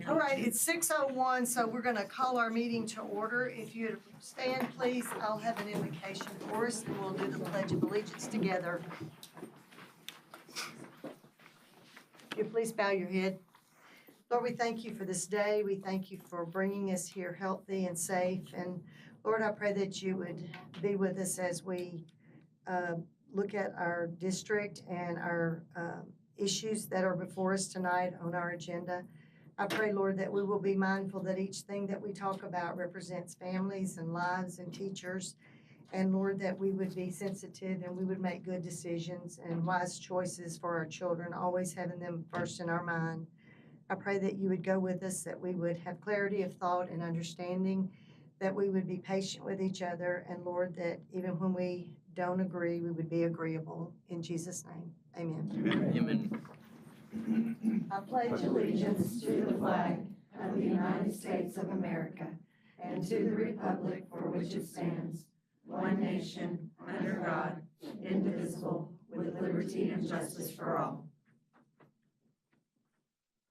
All right, it's 6:01, so we're going to call our meeting to order. If you'd stand, please, I'll have an invocation for us, and we'll do the Pledge of Allegiance together. If you please bow your head. Lord, we thank you for this day. We thank you for bringing us here healthy and safe. And Lord, I pray that you would be with us as we look at our district and our issues that are before us tonight on our agenda. I pray, Lord, that we will be mindful that each thing that we talk about represents families and lives and teachers. And Lord, that we would be sensitive and we would make good decisions and wise choices for our children, always having them first in our mind. I pray that you would go with us, that we would have clarity of thought and understanding, that we would be patient with each other, and Lord, that even when we don't agree, we would be agreeable. In Jesus' name, amen. Amen. I pledge allegiance to the flag of the United States of America and to the republic for which it stands, one nation, under God, indivisible, with liberty and justice for all.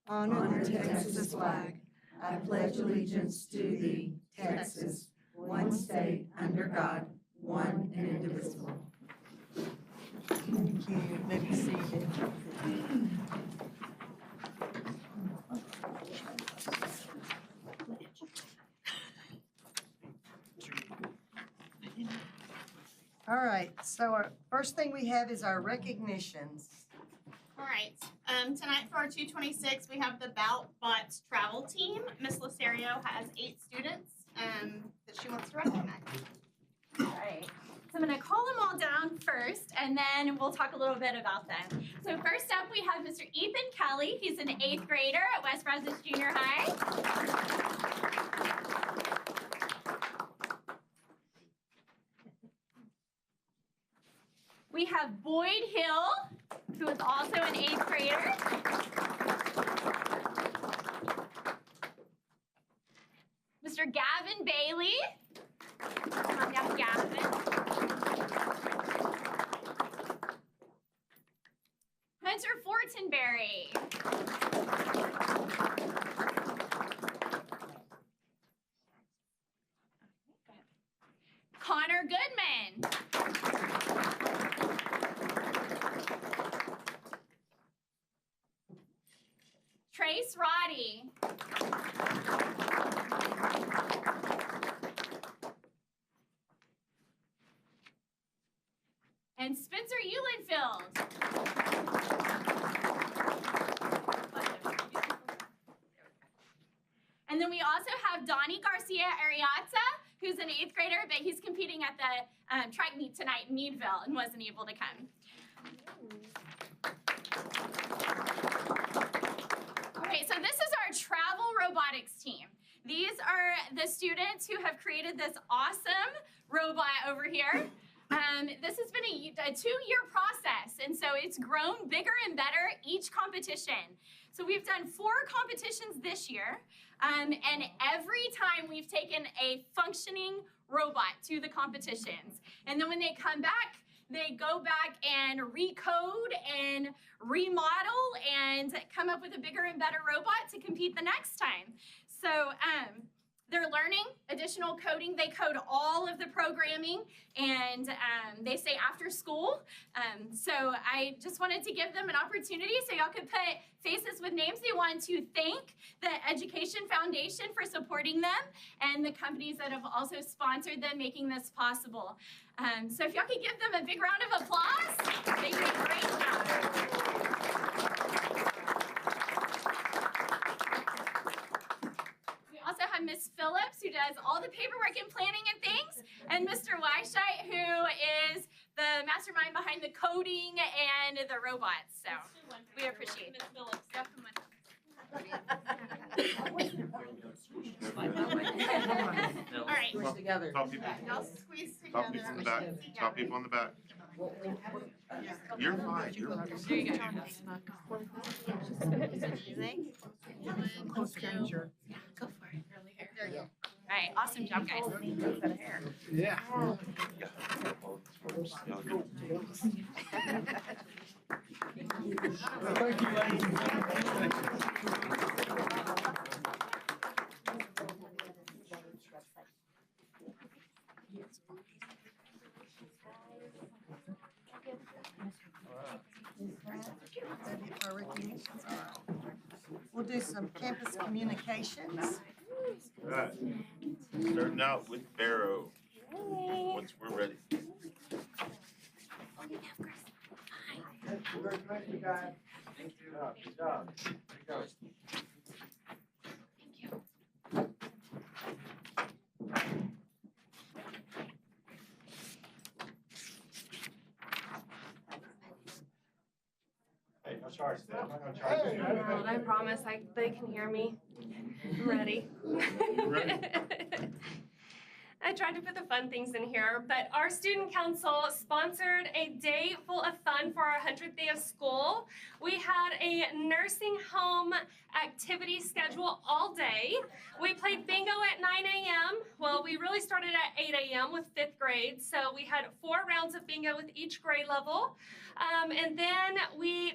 Honor the Texas flag. I pledge allegiance to thee, Texas, one state, under God, one and indivisible. Thank you. You may be seated. All right, so our first thing we have is our recognitions. All right, tonight for our 226, we have the Bots travel team. Miss Losario has 8 students that she wants to recognize. All right, so I'm gonna call them all down first, and then we'll talk a little bit about them. So first up, we have Mr. Ethan Kelly. He's an 8th grader at West Brazos Junior High. We have Boyd Hill, who is also an 8th grader. Mr. Gavin Bailey. Come on down, Gavin. Hunter Fortenberry. Connor Goodman. Trace Roddy. And Spencer Eulenfield. And then we also have Donnie Garcia Ariata, who's an 8th grader, but he's competing at the track meet tonight in Meadville and wasn't able to come. Okay, so this is our travel robotics team. These are the students who have created this awesome robot over here. This has been a 2-year process, and so it's grown bigger and better each competition. So we've done 4 competitions this year, and every time we've taken a functioning robot to the competitions. And then when they come back, they go back and recode and remodel and come up with a bigger and better robot to compete the next time. So they're learning additional coding. They code all of the programming, and they stay after school. So I just wanted to give them an opportunity so y'all could put faces with names. They want to thank the Education Foundation for supporting them and the companies that have also sponsored them, making this possible. So if y'all could give them a big round of applause, they did a great job. Also have Miss Phillips, who does all the paperwork and planning and things, and Mr. Weishite, who is the mastermind behind the coding and the robots. So we appreciate Miss Phillips. All right. Squish together. Y'all squeeze together. Top people in the back. Top people in the back. You're fine. You're fine. There you go. Close stranger. Go for it. There you go. All right. Awesome job, guys. Yeah. Thank you. do some campus communications. Right. Starting out with Barrow, once we're ready. Congratulations, guys. Good job. Good job. Hey, no charge, Steph. I'm not gonna charge you. I promise they can hear me. I'm ready. Ready. I tried to put the fun things in here, but our student council sponsored a day full of fun for our 100th day of school. We had a nursing home activity schedule all day. We played bingo at 9 a.m. Well, we really started at 8 a.m. with 5th grade, so we had 4 rounds of bingo with each grade level. And then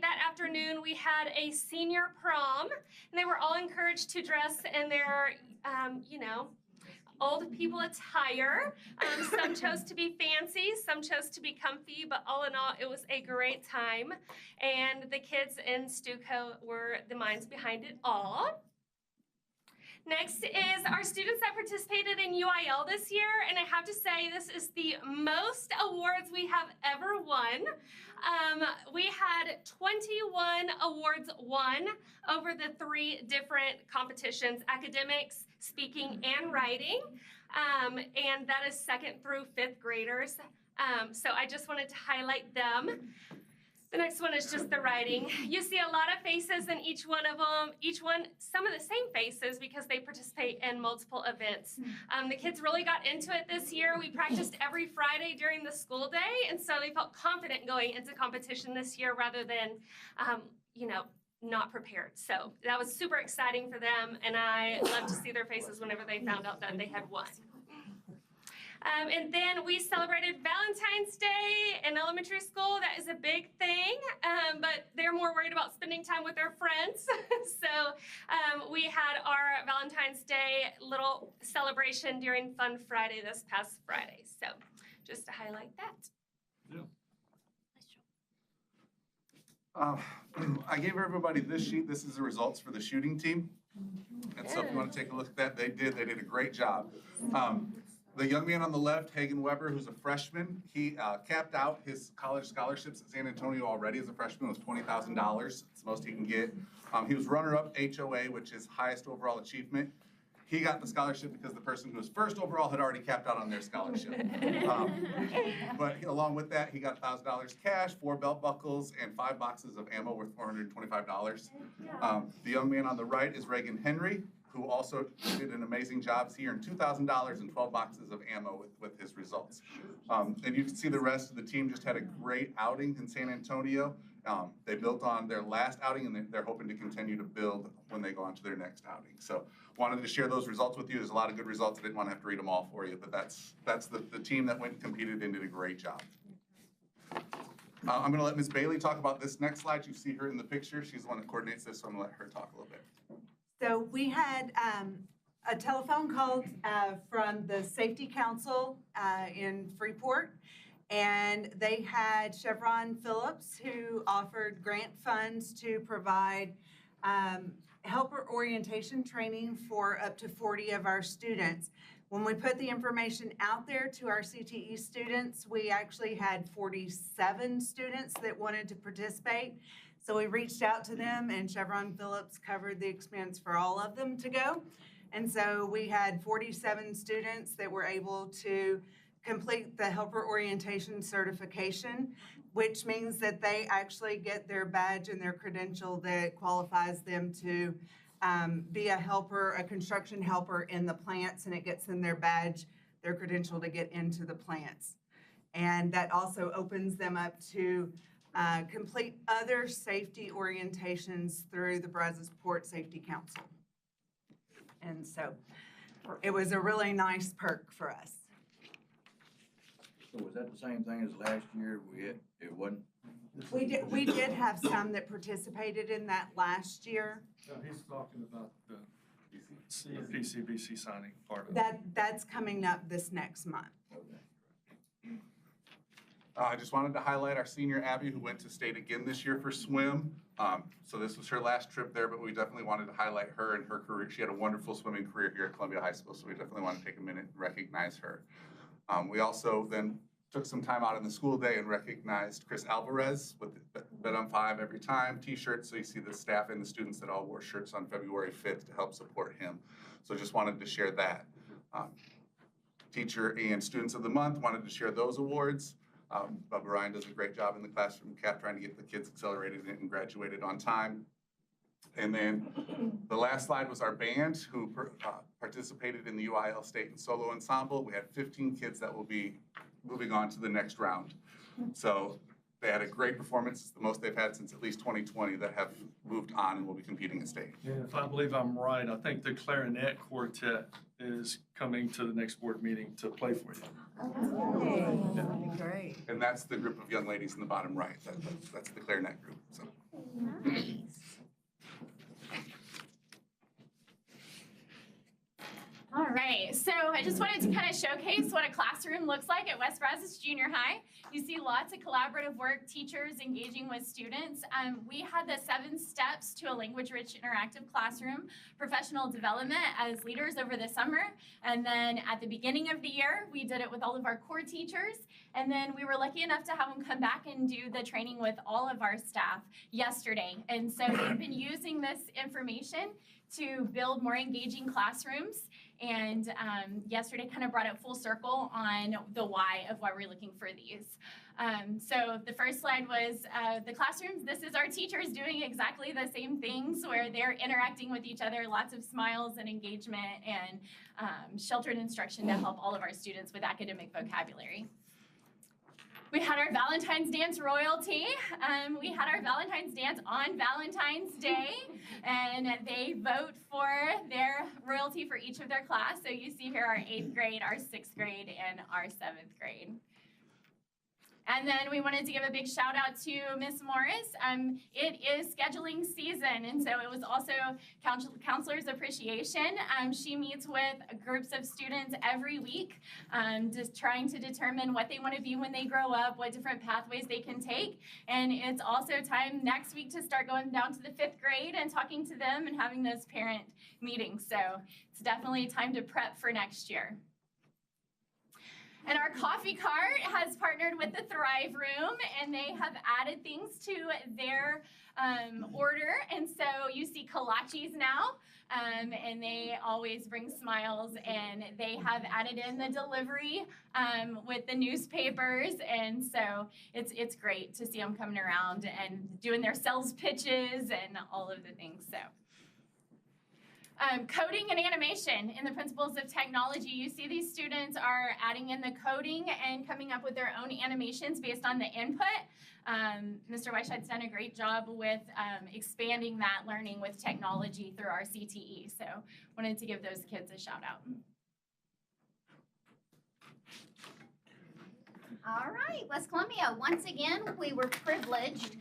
that afternoon, we had a senior prom, and they were all encouraged to dress in their, old people attire. Some chose to be fancy, some chose to be comfy, but all in all, it was a great time. And the kids in Stuco were the minds behind it all. Next is our students that participated in UIL this year, and I have to say this is the most awards we have ever won. We had 21 awards won over the 3 different competitions: academics, speaking, and writing, and that is 2nd through 5th graders. So I just wanted to highlight them. The next one is just the writing. You see a lot of faces in each one of them, some of the same faces because they participate in multiple events. The kids really got into it this year. We practiced every Friday during the school day, and so they felt confident going into competition this year rather than, not prepared. So that was super exciting for them, and I love to see their faces whenever they found out that they had won. And then we celebrated Valentine's Day in elementary school. That is a big thing, but they're more worried about spending time with their friends. So we had our Valentine's Day little celebration during Fun Friday this past Friday. So just to highlight that. Yeah. I gave everybody this sheet. This is the results for the shooting team. And so if you want to take a look at that, they did a great job. The young man on the left, Hagen Weber, who's a freshman, he capped out his college scholarships at San Antonio already as a freshman. It was $20,000. It's the most he can get. He was runner-up HOA, which is highest overall achievement. He got the scholarship because the person who was first overall had already capped out on their scholarship. But along with that, he got $1,000 cash, 4 belt buckles, and 5 boxes of ammo worth $425. The young man on the right is Reagan Henry, who also did an amazing job. He earned $2,000 and 12 boxes of ammo with his results. And you can see the rest of the team just had a great outing in San Antonio. They built on their last outing, and they're hoping to continue to build when they go on to their next outing. So wanted to share those results with you. There's a lot of good results. I didn't want to have to read them all for you, but that's the team that went and competed and did a great job. I'm going to let Ms. Bailey talk about this next slide. You see her in the picture. She's the one that coordinates this, so I'm going to let her talk a little bit. So we had a telephone call from the Safety Council in Freeport, and they had Chevron Phillips, who offered grant funds to provide helper orientation training for up to 40 of our students. When we put the information out there to our CTE students, we actually had 47 students that wanted to participate. So we reached out to them, and Chevron Phillips covered the expense for all of them to go. And so we had 47 students that were able to complete the helper orientation certification, which means that they actually get their badge and their credential that qualifies them to be a helper, a construction helper in the plants, and it gets them their badge, their credential to get into the plants. And that also opens them up to complete other safety orientations through the Brazos Port Safety Council. And so it was a really nice perk for us. So was that the same thing as last year? It wasn't? We did have some that participated in that last year. No, he's talking about the PCBC signing part of it. That's coming up this next month. I just wanted to highlight our senior Abby, who went to state again this year for swim. So this was her last trip there, but we definitely wanted to highlight her and her career. She had a wonderful swimming career here at Columbia High School, so we definitely want to take a minute and recognize her. We also then took some time out in the school day and recognized Chris Alvarez with Bet on 5 every time t-shirts. So you see the staff and the students that all wore shirts on February 5th to help support him. So just wanted to share that. Teacher and Students of the Month, wanted to share those awards. Bubba Ryan does a great job in the classroom, trying to get the kids accelerated and graduated on time. And then the last slide was our band, who participated in the UIL State and Solo Ensemble. We had 15 kids that will be moving on to the next round. So they had a great performance. It's the most they've had since at least 2020 that have moved on and will be competing at state. Yeah, if I believe I'm right, I think the clarinet quartet is coming to the next board meeting to play for you. That'd be great. And that's the group of young ladies in the bottom right. That's the clarinet group. So. Nice. All right, so I just wanted to kind of showcase what a classroom looks like at West Brazos Junior High. You see lots of collaborative work, teachers engaging with students. We had the 7 steps to a language-rich interactive classroom, professional development as leaders over the summer. And then at the beginning of the year, we did it with all of our core teachers. And then we were lucky enough to have them come back and do the training with all of our staff yesterday. And so we've been using this information to build more engaging classrooms. And yesterday kind of brought it full circle on the why of why we're looking for these. So the first slide was the classrooms. This is our teachers doing exactly the same things where they're interacting with each other, lots of smiles and engagement and sheltered instruction to help all of our students with academic vocabulary. We had our Valentine's Dance royalty. We had our Valentine's Dance on Valentine's Day, and they vote for their royalty for each of their class. So you see here our 8th grade, our 6th grade, and our 7th grade. And then we wanted to give a big shout out to Miss Morris. It is scheduling season, and so it was also Counselor's Appreciation. She meets with groups of students every week, just trying to determine what they want to be when they grow up, what different pathways they can take. And it's also time next week to start going down to the 5th grade and talking to them and having those parent meetings. So it's definitely time to prep for next year. And our coffee cart has partnered with the Thrive Room, and they have added things to their order. And so you see kolaches now, and they always bring smiles. And they have added in the delivery with the newspapers. And so it's great to see them coming around and doing their sales pitches and all of the things. So. Coding and animation in the Principles of Technology. You see these students are adding in the coding and coming up with their own animations based on the input. Mr. Weishad's done a great job with expanding that learning with technology through our CTE. So wanted to give those kids a shout out. All right, West Columbia, once again, we were privileged,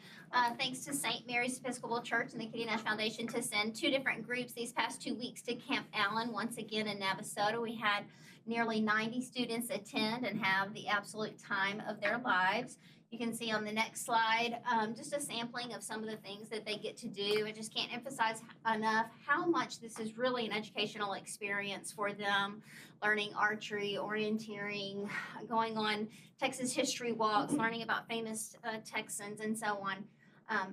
thanks to St. Mary's Episcopal Church and the Kitty Nash Foundation, to send 2 different groups these past 2 weeks to Camp Allen, once again in Navasota. We had nearly 90 students attend and have the absolute time of their lives. You can see on the next slide just a sampling of some of the things that they get to do. I just can't emphasize enough how much this is really an educational experience for them, learning archery, orienteering, going on Texas history walks, learning about famous Texans and so on.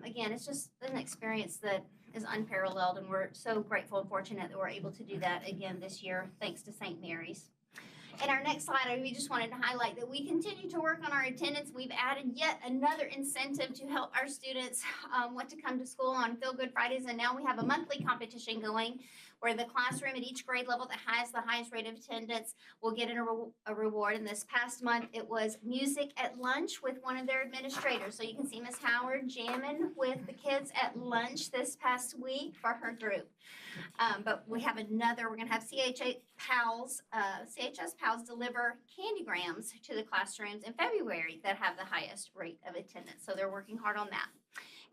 Again, it's just an experience that is unparalleled, and we're so grateful and fortunate that we're able to do that again this year, thanks to St. Mary's. In our next slide, we just wanted to highlight that we continue to work on our attendance. We've added yet another incentive to help our students want to come to school on Feel Good Fridays, and now we have a monthly competition going where the classroom at each grade level that has the highest rate of attendance will get a reward. And this past month, it was music at lunch with one of their administrators. So you can see Miss Howard jamming with the kids at lunch this past week for her group. But we have another, we're going to have CHS PALS deliver candygrams to the classrooms in February that have the highest rate of attendance. So they're working hard on that.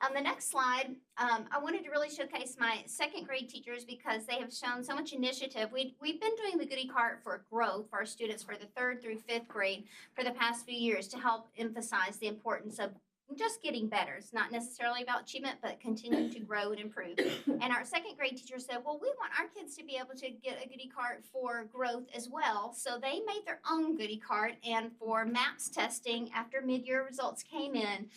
On the next slide, I wanted to really showcase my second grade teachers because they have shown so much initiative. We've been doing the Goody Cart for growth for our students for the 3rd through 5th grade for the past few years to help emphasize the importance of just getting better. It's not necessarily about achievement, but continuing to grow and improve. And our second grade teacher said, well, we want our kids to be able to get a Goody Cart for growth as well. So they made their own Goody Cart, and for MAPS testing, after mid-year results came in,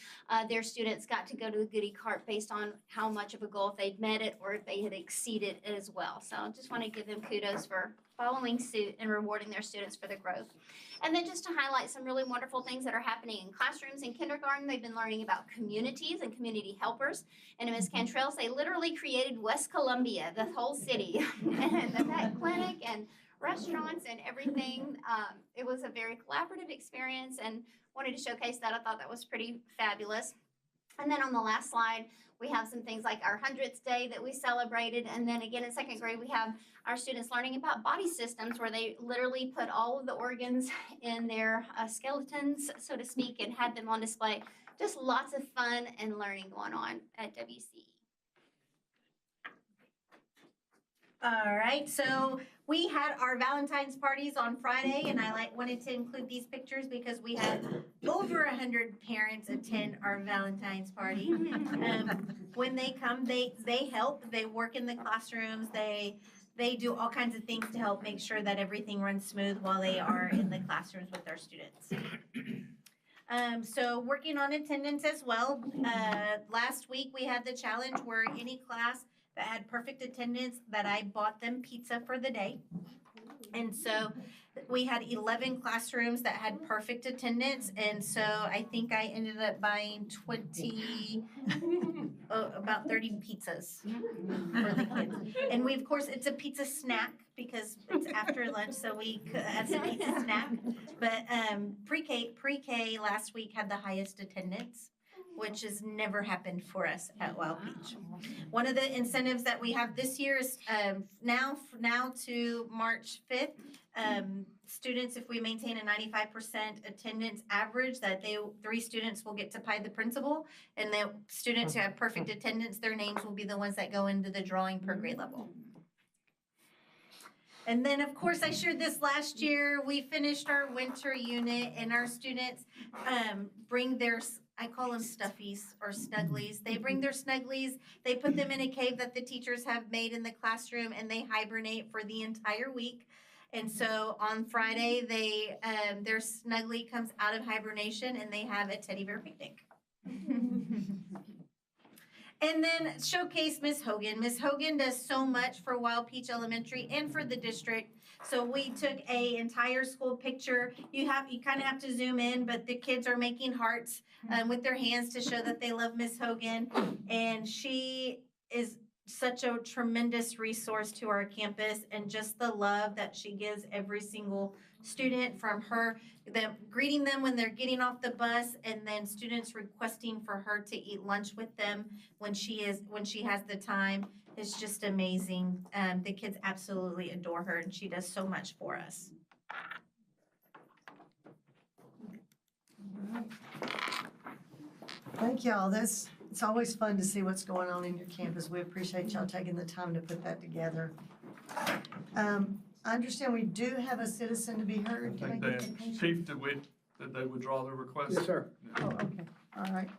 their students got to go to a Goody Cart based on how much of a goal, if they'd met it or if they had exceeded it as well. So I just want to give them kudos for following suit and rewarding their students for the growth. And then just to highlight some really wonderful things that are happening in classrooms in kindergarten, they've been learning about communities and community helpers. And Ms. Cantrell's, they literally created West Columbia, the whole city, and the vet clinic and restaurants and everything. It was a very collaborative experience and wanted to showcase that. I thought that was pretty fabulous. And then on the last slide, we have some things like our 100th day that we celebrated. And then again in second grade, we have our students learning about body systems where they literally put all of the organs in their skeletons, so to speak, and had them on display. Just lots of fun and learning going on at WCE. All right, so we had our Valentine's parties on Friday, and I wanted to include these pictures because we had over 100 parents attend our Valentine's party. When they come, they help. They work in the classrooms. They do all kinds of things to help make sure that everything runs smooth while they are in the classrooms with our students. So working on attendance as well. Last week we had the challenge where any class that had perfect attendance that I bought them pizza for the day. And so we had 11 classrooms that had perfect attendance. And so I think I ended up buying about 30 pizzas for the kids. And we, of course, it's a pizza snack because it's after lunch, so we had some pizza snack. But pre-K last week had the highest attendance, which has never happened for us at Wild Peach. One of the incentives that we have this year is now to March 5th, students, if we maintain a 95% attendance average, that 3 students will get to pie the principal, and the students who have perfect attendance, their names will be the ones that go into the drawing per grade level. And then, of course, I shared this last year. We finished our winter unit, and our students bring their, I call them stuffies or snugglies. They bring their snugglies. They put them in a cave that the teachers have made in the classroom, and they hibernate for the entire week. And so on Friday, their snuggly comes out of hibernation, and they have a teddy bear picnic. And then showcase Ms. Hogan. Ms. Hogan does so much for Wild Peach Elementary and for the district. So we took an entire school picture. You kind of have to zoom in, but the kids are making hearts with their hands to show that they love Ms. Hogan. And she is such a tremendous resource to our campus, and just the love that she gives every single student, from them greeting them when they're getting off the bus, and then students requesting for her to eat lunch with them when she has the time, is just amazing. The kids absolutely adore her, and she does so much for us. Thank y'all. It's always fun to see what's going on in your campus. We appreciate y'all taking the time to put that together. I understand we do have a citizen to be I heard. Can I think get that the name? Chief, did they withdraw their request? Yes, sir. Oh, okay, all right.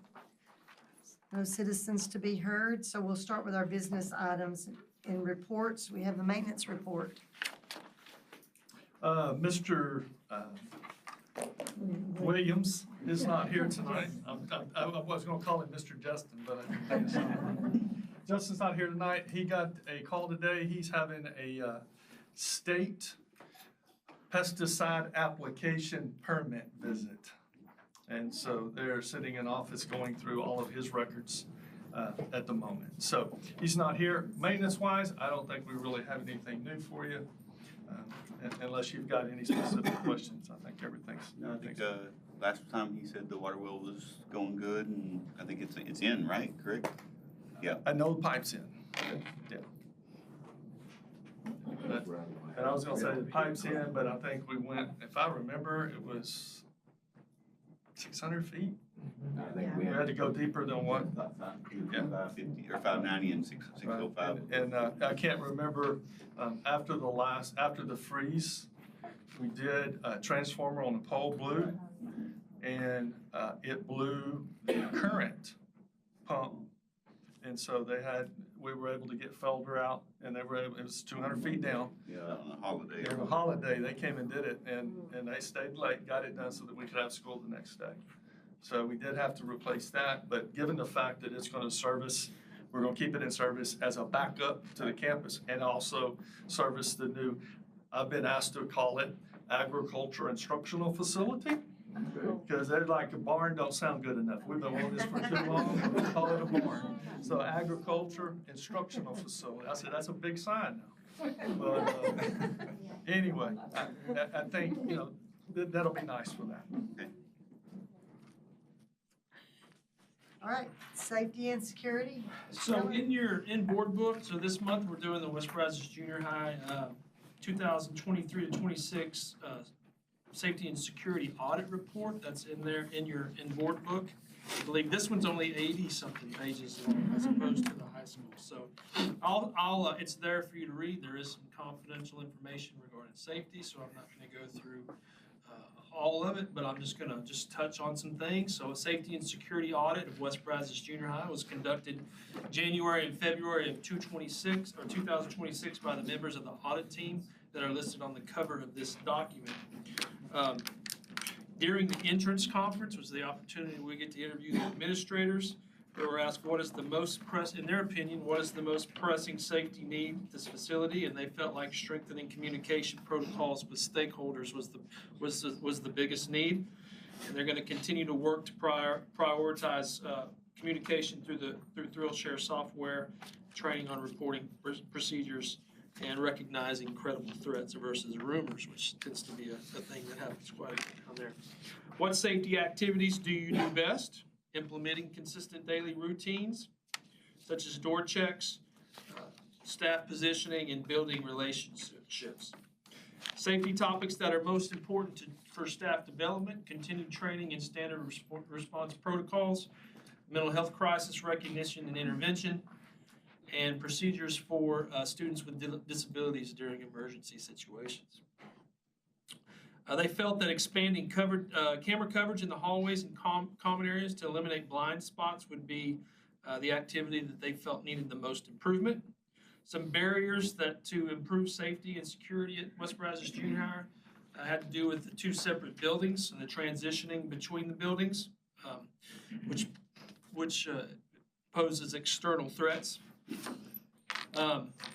No citizens to be heard, so we'll start with our business items and reports. We have the maintenance report. Mr. Williams is not here tonight. I was gonna call him Mr. Justin, but I think it's not. Justin's not here tonight. He got a call today. He's having a state pesticide application permit visit. And so they're sitting in office going through all of his records at the moment. So he's not here. Maintenance-wise, I don't think we really have anything new for you, unless you've got any specific questions. I think everything's. No, I think last time he said the water well was going good, and I think it's in, right? Correct? Yeah. I know the pipe's in. Yeah. And I was gonna say the pipe's in, but I think we went, if I remember, it was 600 feet I think We had to go deeper than what. Yeah. 550 or 590 and 605. And I can't remember, after the freeze, we did a transformer on the pole blew, and it blew the current pump. And so we were able to get Felder out, and it was 200 feet down. Yeah, on a holiday. On a holiday, they came and did it, and they stayed late, got it done so that we could have school the next day. So we did have to replace that, but given the fact that it's gonna service, we're gonna keep it in service as a backup to the campus and also service the new, I've been asked to call it agriculture instructional facility. Because they're like, a barn don't sound good enough. We've been wanting this for too long, we'll call it a barn. So agriculture instructional facility, I said, that's a big sign now. But anyway, I think, that'll be nice for that. All right, safety and security. So in board book, so this month we're doing the West Brazos Junior High 2023 to 26 Safety and Security Audit Report. That's in there in board book. I believe this one's only 80-something pages long as opposed to the high school. So it's there for you to read. There is some confidential information regarding safety, so I'm not going to go through all of it, but I'm just going to touch on some things. So a safety and security audit of West Brazos Junior High was conducted January and February of 2026 by the members of the audit team that are listed on the cover of this document. During the entrance conference was the opportunity we get to interview the administrators. They were asked what is the most in their opinion, what is the most pressing safety need at this facility, and they felt like strengthening communication protocols with stakeholders was the biggest need. And they're going to continue to work to prioritize communication through ThrillShare software, training on reporting procedures, and recognizing credible threats versus rumors, which tends to be a thing that happens quite a bit on there. What safety activities do you do best? Implementing consistent daily routines, such as door checks, staff positioning, and building relationships. Safety topics that are most important for staff development, continued training in standard response protocols, mental health crisis recognition and intervention, and procedures for students with disabilities during emergency situations. They felt that expanding camera coverage in the hallways and common areas to eliminate blind spots would be the activity that they felt needed the most improvement. Some barriers to improve safety and security at West Brazos Junior High had to do with the two separate buildings and the transitioning between the buildings, which poses external threats.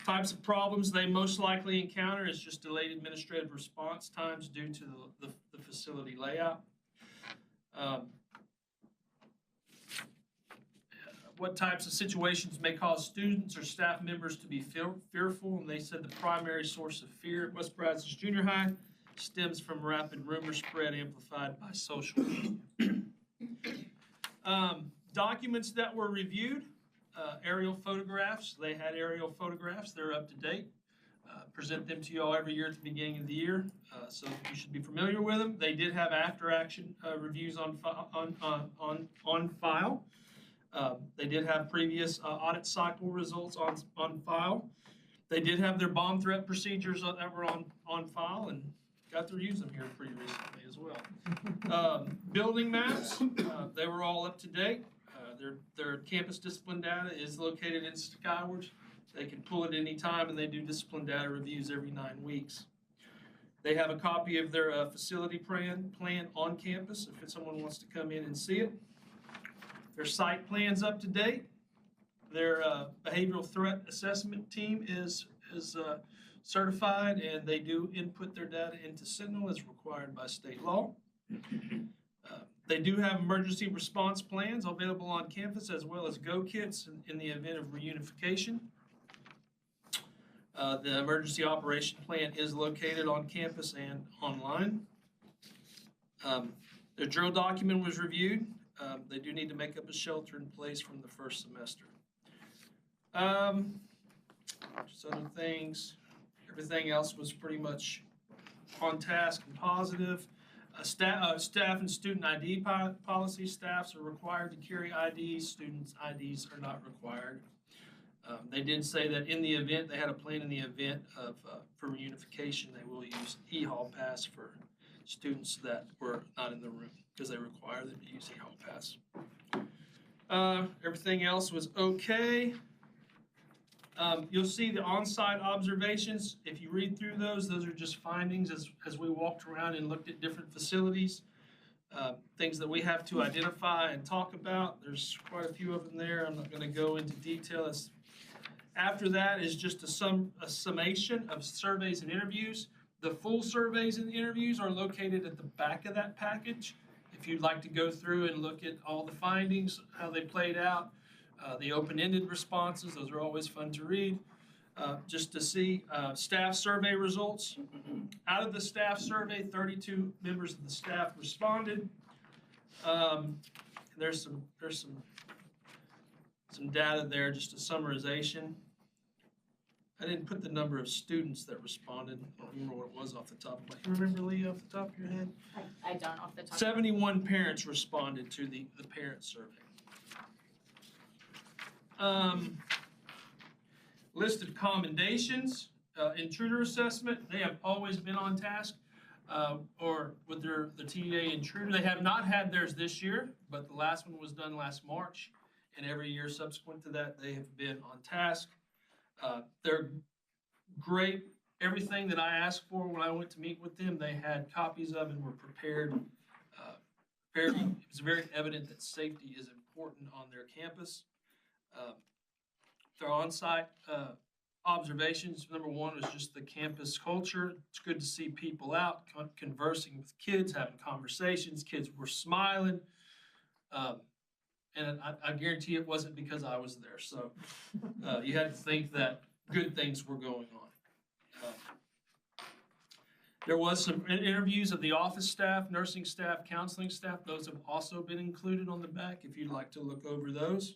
Types of problems they most likely encounter is just delayed administrative response times due to the facility layout. What types of situations may cause students or staff members to be fearful? And they said the primary source of fear at West Brazos Junior High stems from rapid rumor spread amplified by social media. Documents that were reviewed. Aerial photographs. They had aerial photographs. They're up to date. Present them to you all every year at the beginning of the year, so you should be familiar with them. They did have after-action reviews on file. They did have previous audit cycle results on file. They did have their bomb threat procedures that were on file, and got to use them here pretty recently as well. Building maps. They were all up to date. Their campus discipline data is located in Skyward. They can pull it any time, and they do discipline data reviews every 9 weeks. They have a copy of their facility plan on campus if someone wants to come in and see it. Their site plan's up to date. Their behavioral threat assessment team is certified, and they do input their data into Sentinel as required by state law. They do have emergency response plans available on campus as well as go kits in the event of reunification. The emergency operation plan is located on campus and online. Their drill document was reviewed. They do need to make up a shelter in place from the first semester. Just other things. Everything else was pretty much on task and positive. Staff and student ID policy, staffs are required to carry IDs, students' IDs are not required. They did say that in the event, they had a plan in the event of, for reunification, they will use e-hall pass for students that were not in the room, because they require them to use e-hall pass. Everything else was okay. You'll see the on-site observations. If you read through those are just findings as we walked around and looked at different facilities. Things that we have to identify and talk about. There's quite a few of them there. I'm not going to go into detail. After that is just a summation of surveys and interviews. The full surveys and interviews are located at the back of that package. If you'd like to go through and look at all the findings, how they played out, the open-ended responses, those are always fun to read. Just to see staff survey results. Out of the staff survey, 32 members of the staff responded. There's some data there, just a summarization. I didn't put the number of students that responded. I don't remember what it was off the top of my head. You remember, Lee, off the top of your head? I don't off the top. 71 parents responded to the parent survey. Listed commendations, intruder assessment, they have always been on task, or with the TDA intruder. They have not had theirs this year, but the last one was done last March, and every year subsequent to that, they have been on task. They're great. Everything that I asked for when I went to meet with them, they had copies of and were prepared. It was very evident that safety is important on their campus. Their on-site observations, number one was just the campus culture. It's good to see people out conversing with kids, having conversations. Kids were smiling. And I guarantee it wasn't because I was there. So you had to think that good things were going on. There was some interviews of the office staff, nursing staff, counseling staff. Those have also been included on the back if you'd like to look over those.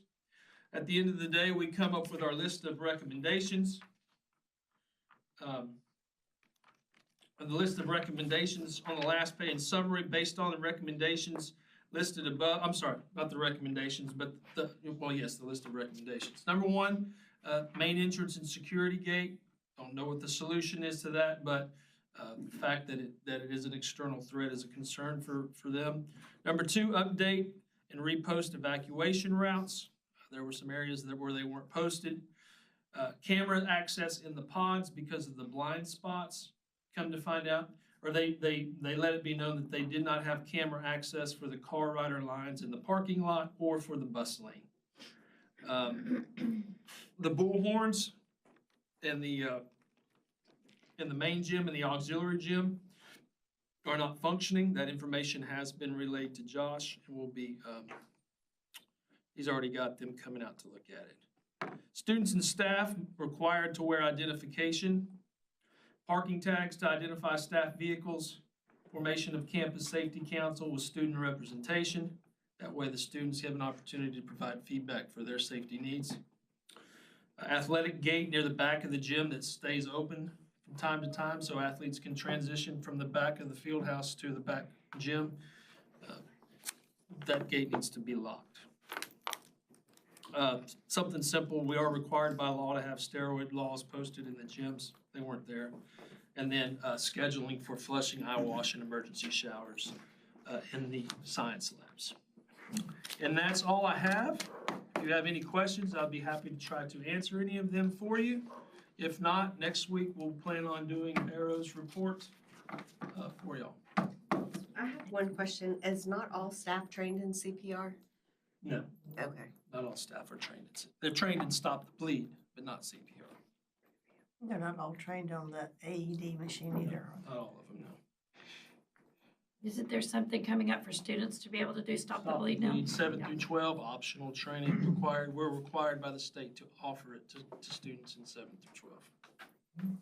At the end of the day, we come up with our list of recommendations. The list of recommendations on the last page, summary based on the recommendations listed above. I'm sorry, not the recommendations, but the list of recommendations. Number one, main entrance and security gate. Don't know what the solution is to that, but the fact that it is an external threat is a concern for them. Number two, update and repost evacuation routes. There were some areas where they weren't posted. Camera access in the pods because of the blind spots, come to find out. Or they let it be known that they did not have camera access for the car rider lines in the parking lot or for the bus lane. The bullhorns and the main gym and the auxiliary gym are not functioning. That information has been relayed to Josh and will be, he's already got them coming out to look at it. Students and staff required to wear identification, parking tags to identify staff vehicles, formation of campus safety council with student representation. That way the students have an opportunity to provide feedback for their safety needs. Athletic gate near the back of the gym that stays open from time to time so athletes can transition from the back of the field house to the back gym. That gate needs to be locked. Something simple, we are required by law to have steroid laws posted in the gyms. They weren't there. And then scheduling for flushing, eye wash, and emergency showers in the science labs. And that's all I have. If you have any questions, I'll be happy to try to answer any of them for you. If not, next week we'll plan on doing Arrow's report for y'all. I have one question. Is not all staff trained in CPR? No, Okay. not all staff are trained. They're trained in stop the bleed, but not CPR. They're not all trained on the AED machine either. Not all of them, no. Isn't there something coming up for students to be able to do stop the bleed now? 7 through 12, optional training required. We're required by the state to offer it to students in 7 through 12.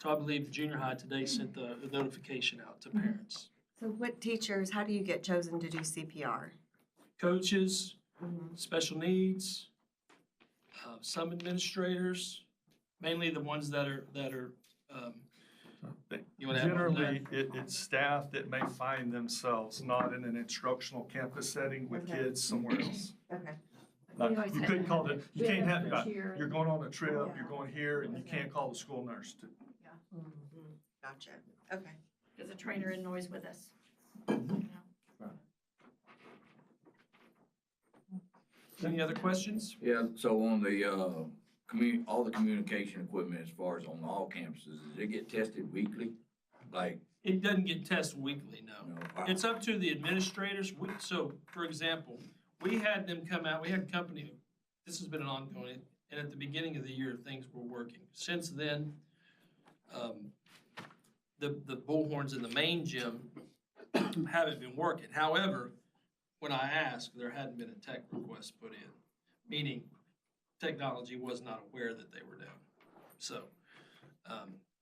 So I believe junior high today sent the notification out to parents. So what teachers, how do you get chosen to do CPR? Coaches, special needs, some administrators, mainly the ones that are You wanna add on to that? Generally, it's staff that may find themselves not in an instructional campus setting with Okay. kids somewhere else. Okay. You couldn't call it, you We can't have have, to cheer. you're going on a trip, Yeah. you're going here, and you can't call the school nurse to. Gotcha, okay. There's a trainer in noise with us. Any other questions? Yeah, so on the, all the communication equipment as far as on all campuses, does it get tested weekly? Like, It doesn't get tested weekly, no. you know, It's up to the administrators. So, for example, we had them come out, we had a company, this has been an ongoing, and at the beginning of the year, things were working. Since then, the bullhorns in the main gym haven't been working. However, when I asked, there hadn't been a tech request put in, meaning technology was not aware that they were down. So,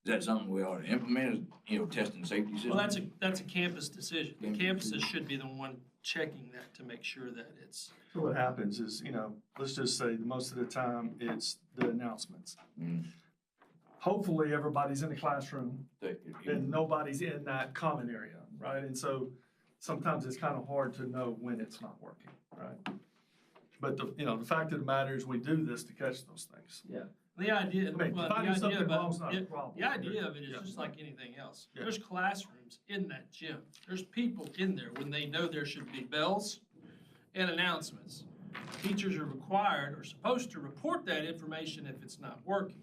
is that something we ought to implement, testing safety systems? well, that's a campus decision. The Campus campuses should be the one checking that to make sure that it's, So what happens is, let's just say most of the time it's the announcements. Mm. Hopefully, everybody's in the classroom That- and nobody's in that common area, right? And so sometimes it's kind of hard to know when it's not working, right? But the fact of the matter is we do this to catch those things. the idea, I mean, well, finding the something idea wrong's about, not a problem. the idea of it is Yeah. just like anything else. Yeah. There's classrooms in that gym. There's people in there when they know there should be bells and announcements. Teachers are required or supposed to report that information if it's not working.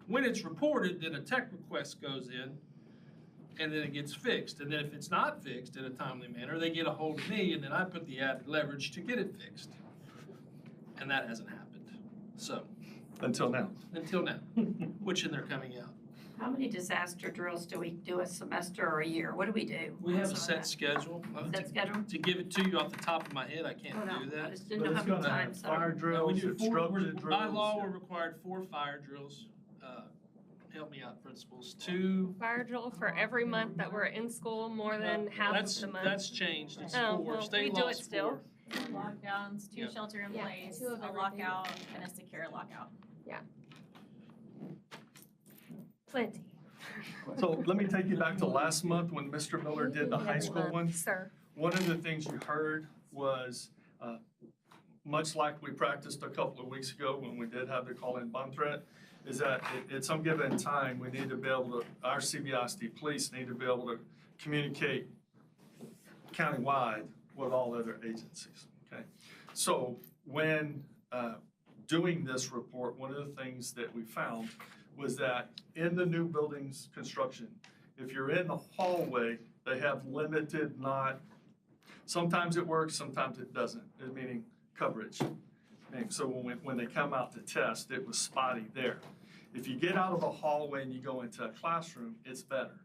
When it's reported, then a tech request goes in and then it gets fixed. And then if it's not fixed in a timely manner, they get a hold of me and then I put the added leverage to get it fixed. And that hasn't happened. So, Until now. which and they're coming out. How many disaster drills do we do a semester or a year? What do we do? We have a Some of set schedule. that. Set schedule? To give it to you off the top of my head, I can't Oh, no, do I that. just But didn't know it's how many gonna have times. fire We drills, do four, instructed drills. by law, we're required 4 fire drills. Help me out, principals. 2. Fire drill for every month that we're in school, more than half of the month. That's changed. It's Oh, 4. well, State we do law it is still. 4. Lockdowns, 2 Yeah. shelter in Yeah, place, 2 of a everything. lockout, and a secure lockout. Plenty. So let me take you back to last month when Mr. Miller did the high school one. Sir. One of the things you heard was, much like we practiced a couple of weeks ago when we did have the call-in bomb threat, is that at some given time, we need to be able to, our CBISD police need to be able to communicate countywide with all other agencies, okay? So when doing this report, one of the things that we found was that in the new buildings construction, if you're in the hallway, they have limited, sometimes it works, sometimes it doesn't, meaning coverage. And so when they come out to test, it was spotty there. If you get out of the hallway and you go into a classroom, it's better,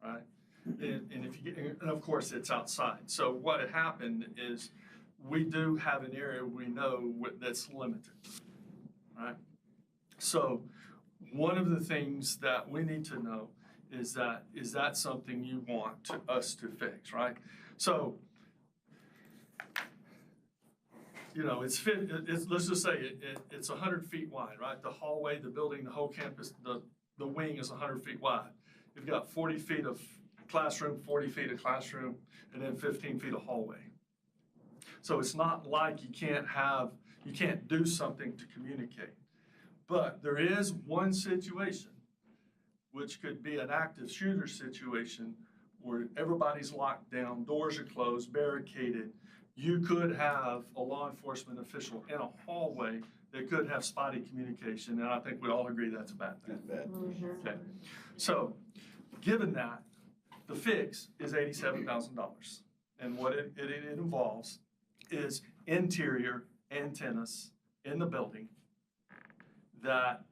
right? And of course, it's outside. So what had happened is we do have an area we know that's limited, right? So one of the things that we need to know is that something you want us to fix, right? So, let's just say it's 100 feet wide, right? The hallway, the building, the whole campus, the wing is 100 feet wide. You've got 40 feet of classroom, 40 feet of classroom, and then 15 feet of hallway. So it's not like you can't do something to communicate. But there is one situation, which could be an active shooter situation, where everybody's locked down, doors are closed, barricaded. You could have a law enforcement official in a hallway that could have spotty communication, and I think we all agree that's a bad thing. That's bad. Okay. So, given that, the fix is $87,000. And what it involves is interior antennas in the building that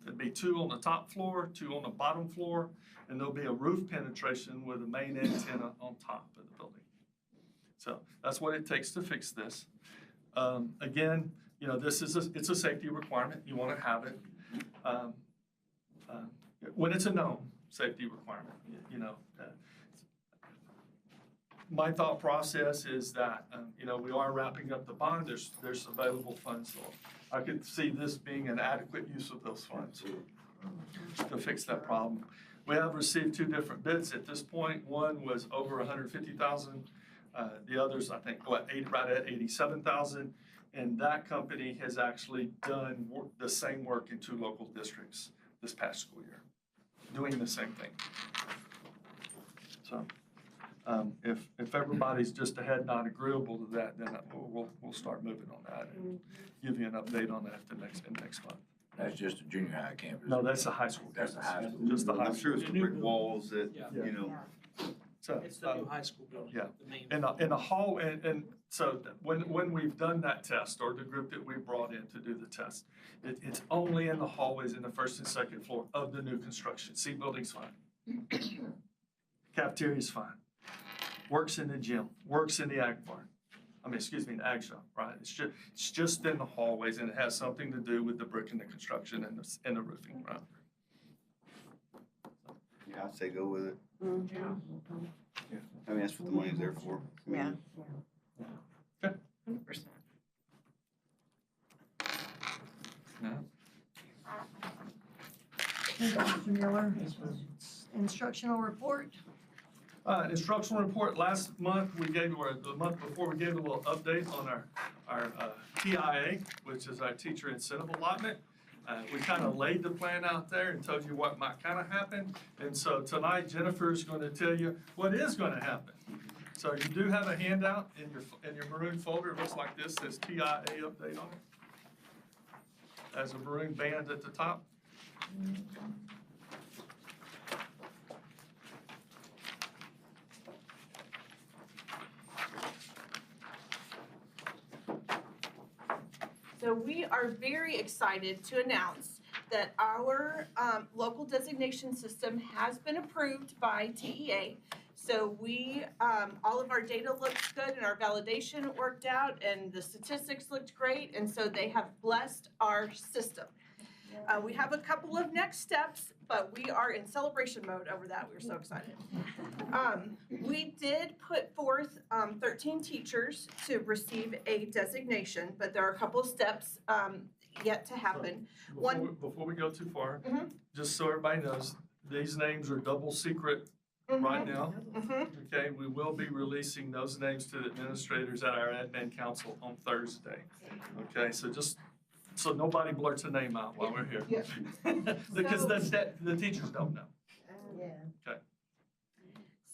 it'd be 2 on the top floor, 2 on the bottom floor, and there'll be a roof penetration with a main antenna on top of the building. So that's what it takes to fix this. Again, this is it's a safety requirement. You want to have it when it's a known safety requirement. My thought process is that we are wrapping up the bond. There's available funds, so I could see this being an adequate use of those funds. to fix that problem. We have received 2 different bids at this point. One was over 150,000. The others, I think, right at 87,000. And that company has actually done the same work in 2 local districts this past school year, doing the same thing. So if everybody's just a head nod agreeable to that, then we'll start moving on that and give you an update on that next month. That's just a junior high campus. No, that's a high school. That's a high school. Just the high I'm school. sure it's the brick walls that, you know, So, It's the new high school building. yeah. The main. in the hall, and so when we've done that test, or the group that we brought in to do the test, it's only in the hallways in the 1st and 2nd floor of the new construction. C building's fine. Cafeteria's fine. Works in the gym, works in the ag barn. The ag shop, right? It's just in the hallways, and it has something to do with the brick and the construction and the roofing, right? yeah, I'd say go with it. Mhm. I mean, that's what the money's there for. I mean, Yeah. 100%. Mr. Miller, instructional report. Instructional report, last month or the month before, we gave a little update on our TIA, which is our teacher incentive allotment. We kind of laid the plan out there and told you what might kind of happen. And so tonight, Jennifer's going to tell you what is going to happen. So you do have a handout in your maroon folder. It looks like this, says TIA update on it. Has a maroon band at the top. So we are very excited to announce that our local designation system has been approved by TEA. So we, all of our data looks good and our validation worked out and the statistics looked great, and so they have blessed our system. We have a couple of next steps, but we are in celebration mode over that. We're so excited. We did put forth 13 teachers to receive a designation, but there are a couple of steps yet to happen. Before we go too far, just so everybody knows, these names are double secret right now. Okay, we will be releasing those names to the administrators at our admin council on Thursday. Okay, so just so nobody blurts a name out while we're here. Because the teachers don't know. Okay.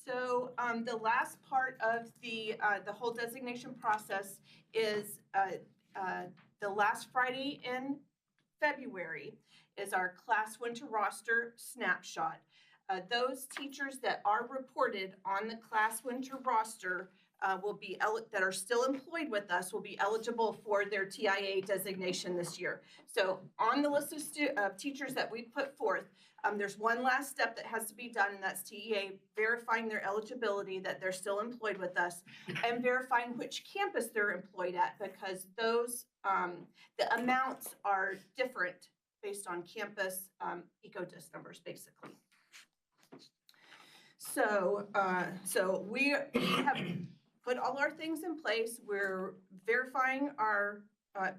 So the last part of the whole designation process is the last Friday in February is our class winter roster snapshot. Those teachers that are reported on the class winter roster that are still employed with us will be eligible for their TIA designation this year. So on the list of teachers that we put forth, there's one last step that has to be done, and that's TEA verifying their eligibility, that they're still employed with us, and verifying which campus they're employed at, because those, the amounts are different based on campus ECODIS numbers, basically. So, we have put all our things in place. We're verifying our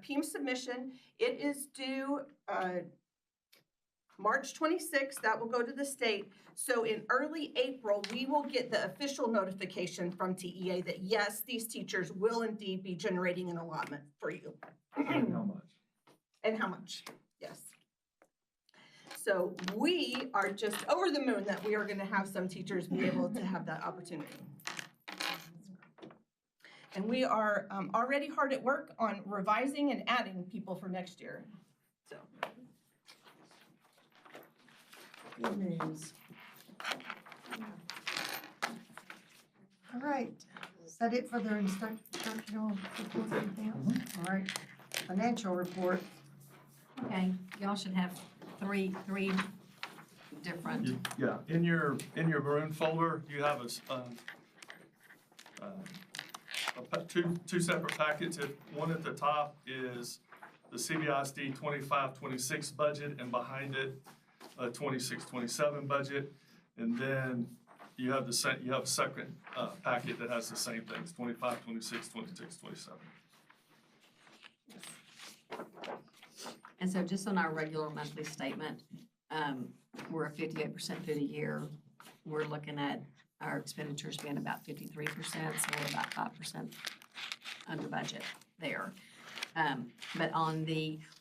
PEIM submission. It is due March 26th. That will go to the state. So in early April, we will get the official notification from TEA that yes, these teachers will indeed be generating an allotment for you. And how much? And how much, yes. So we are just over the moon that we are going to have some teachers be able to have that opportunity. And we are already hard at work on revising and adding people for next year. So. Good news. All right, is that it for the instructional report? Anything else? All right, financial report. Okay, y'all should have three different. Yeah, in your maroon folder, you have two separate packets. One at the top is the CBISD 25-26 budget, and behind it, a 26-27 budget. And then you have a second packet that has the same things, 25, 26, 26, 27. And so just on our regular monthly statement, we're at 58% through the year. We're looking at our expenditures being about 53%, so we're about 5% under budget there. But on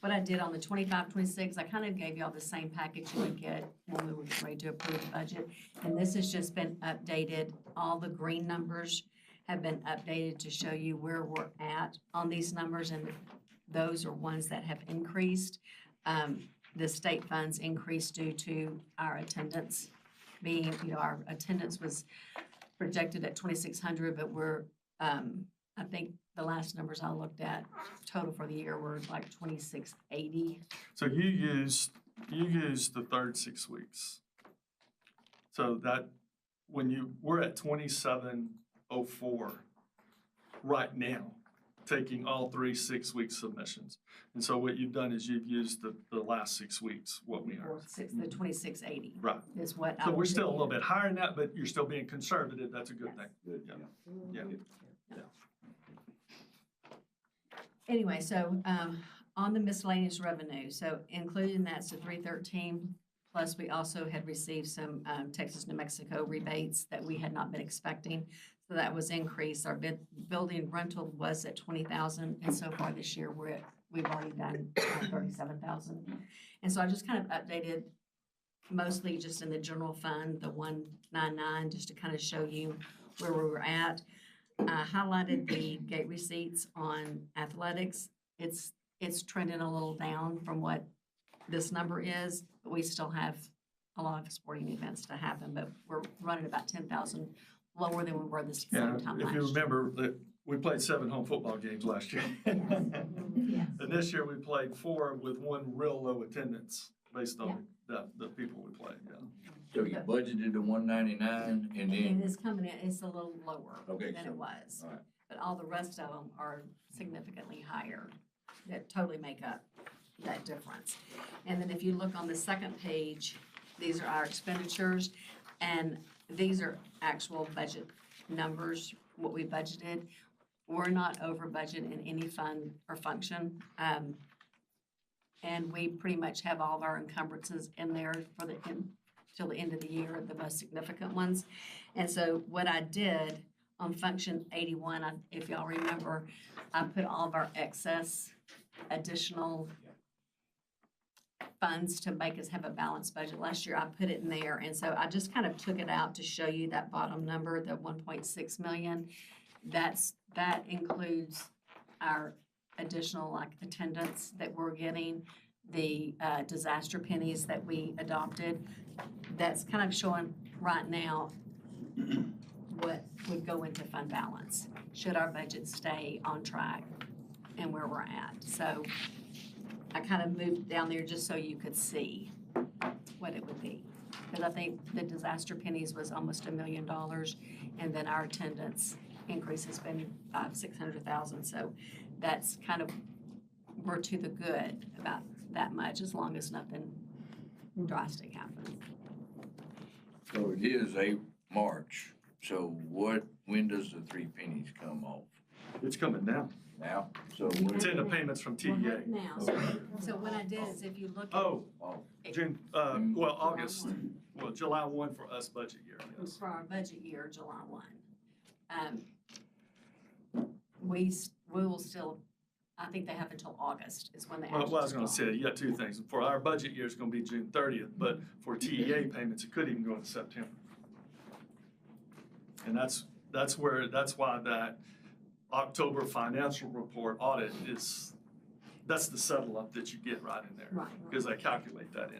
what I did on the 25, 26, I kind of gave y'all the same package you would get when we were getting ready to approve the budget. And this has just been updated. All the green numbers have been updated to show you where we're at on these numbers, and those are ones that have increased. The state funds increased due to our attendance being, our attendance was projected at 2,600, but we're, I think the last numbers I looked at, total for the year were like 2,680. So you used the third 6 weeks. So that, we're at 2,704 right now, taking all 3 6-week submissions. And so what you've done is you've used the last 6 weeks, what we heard. The 2,680. Right. Is what. So we're still a little bit higher than that, but you're still being conservative. That's a good thing. Good, Yeah. Anyway, so on the miscellaneous revenue, so including that's the 313, plus we also had received some Texas, New Mexico rebates that we had not been expecting. So that was increased. Our building rental was at 20,000, and so far this year we've already done 37,000. And so I just kind of updated mostly just in the general fund, the 199, just to kind of show you where we were at. I highlighted the gate receipts on athletics. It's trending a little down from what this number is, but we still have a lot of sporting events to happen, but we're running about 10,000 lower than we were this same time if last you year. remember that we played 7 home football games last year. Yes. And this year we played 4 with 1 real low attendance based on the people we played, yeah. So you budgeted the 199 and then, It is coming in, it's a little lower Okay, than so- it was. all right. But all the rest of them are significantly higher that totally make up that difference. And then if you look on the second page, these are our expenditures, and these are actual budget numbers, what we budgeted. We're not over budget in any fund or function. And we pretty much have all of our encumbrances in there till the end of the year, the most significant ones. And so what I did on function 81, if y'all remember, I put all of our excess additional funds to make us have a balanced budget. Last year I put it in there, and so I just kind of took it out to show you that bottom number, the 1.6 million. That includes our additional like attendance that we're getting, the disaster pennies that we adopted. That's kind of showing right now what would go into fund balance should our budget stay on track and where we're at. So I kind of moved down there just so you could see what it would be. Because I think the disaster pennies was almost $1 million, and then our attendance increase has been $600,000. So that's kind of, we're to the good about that much, as long as nothing drastic happens. so it is March. So when does the 3 pennies come off? It's coming down. Now? So It's in the payments from TEA. Now, so what I did is if you look at. Oh, June, August, July 1 for us budget year, yes. For our budget year, July 1. We will still, I think they have until August is when they actually. Well, I was gonna say, you got 2 things. For our budget year, it's gonna be June 30th, but for TEA payments, it could even go into September. And that's why that October financial report audit that's the settle up that you get right in there. Right. Because they calculate that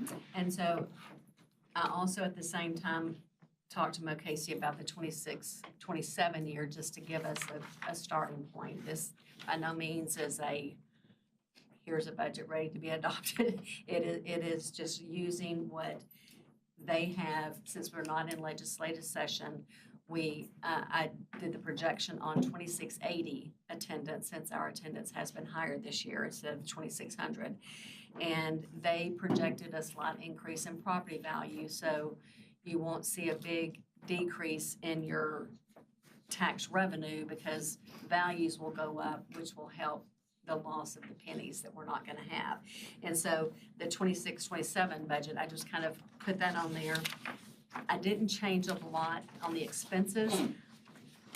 in. And so I also at the same time talked to Mo Casey about the 26, 27 year, just to give us a starting point. This by no means is here's a budget ready to be adopted. It is just using what they have, since we're not in legislative session. I did the projection on 2,680 attendance, since our attendance has been higher this year instead of 2,600. And they projected a slight increase in property value, so you won't see a big decrease in your tax revenue because values will go up, which will help the loss of the pennies that we're not gonna have. And so the 26-27 budget, I just kind of put that on there. I didn't change a lot on the expenses.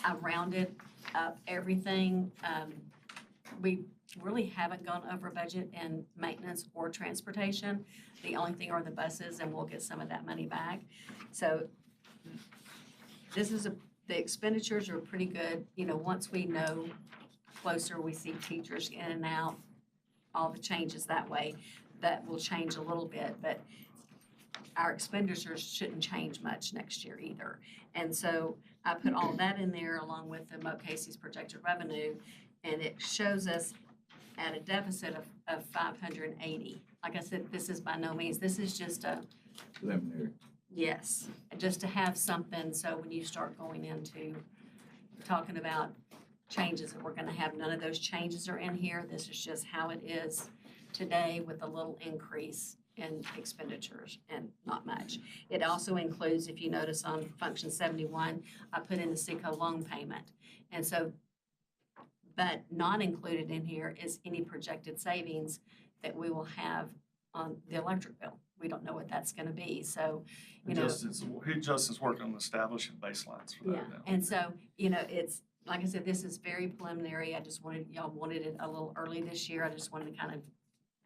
I rounded up everything. We really haven't gone over budget in maintenance or transportation. The only thing are the buses, and we'll get some of that money back. So the expenditures are pretty good. You know, once we know closer, we see teachers in and out, all the changes that way, that will change a little bit, but our expenditures shouldn't change much next year either. And so I put all that in there along with the Mo Casey's projected revenue, and it shows us at a deficit of 580. Like I said, this is by no means, this is just a, Preliminary. yes, just to have something, so when you start going into talking about changes that we're gonna have, none of those changes are in here. This is just how it is today with a little increase in expenditures and not much. It also includes, if you notice on function 71, I put in the Seco loan payment. And so, but not included in here is any projected savings that we will have on the electric bill. We don't know what that's gonna be, so, you know. Justin's working on establishing baselines for that Yeah, now. and so, you know, it's, like I said, this is very preliminary. I just y'all wanted it a little early this year. I just wanted to kind of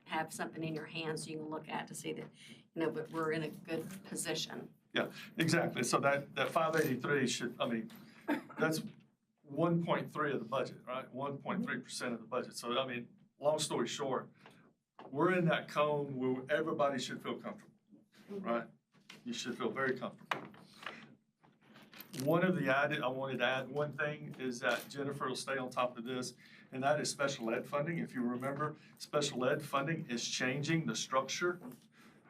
have something in your hands so you can look at to see that, you know, but we're in a good position. Yeah, exactly. So that 583 should, I mean, that's 1.3 of the budget, right? 1.3% of the budget. So, I mean, long story short, we're in that cone where everybody should feel comfortable, right? You should feel very comfortable. One of the I wanted to add one thing is that Jennifer will stay on top of this, and that is special ed funding. If you remember, special ed funding is changing the structure.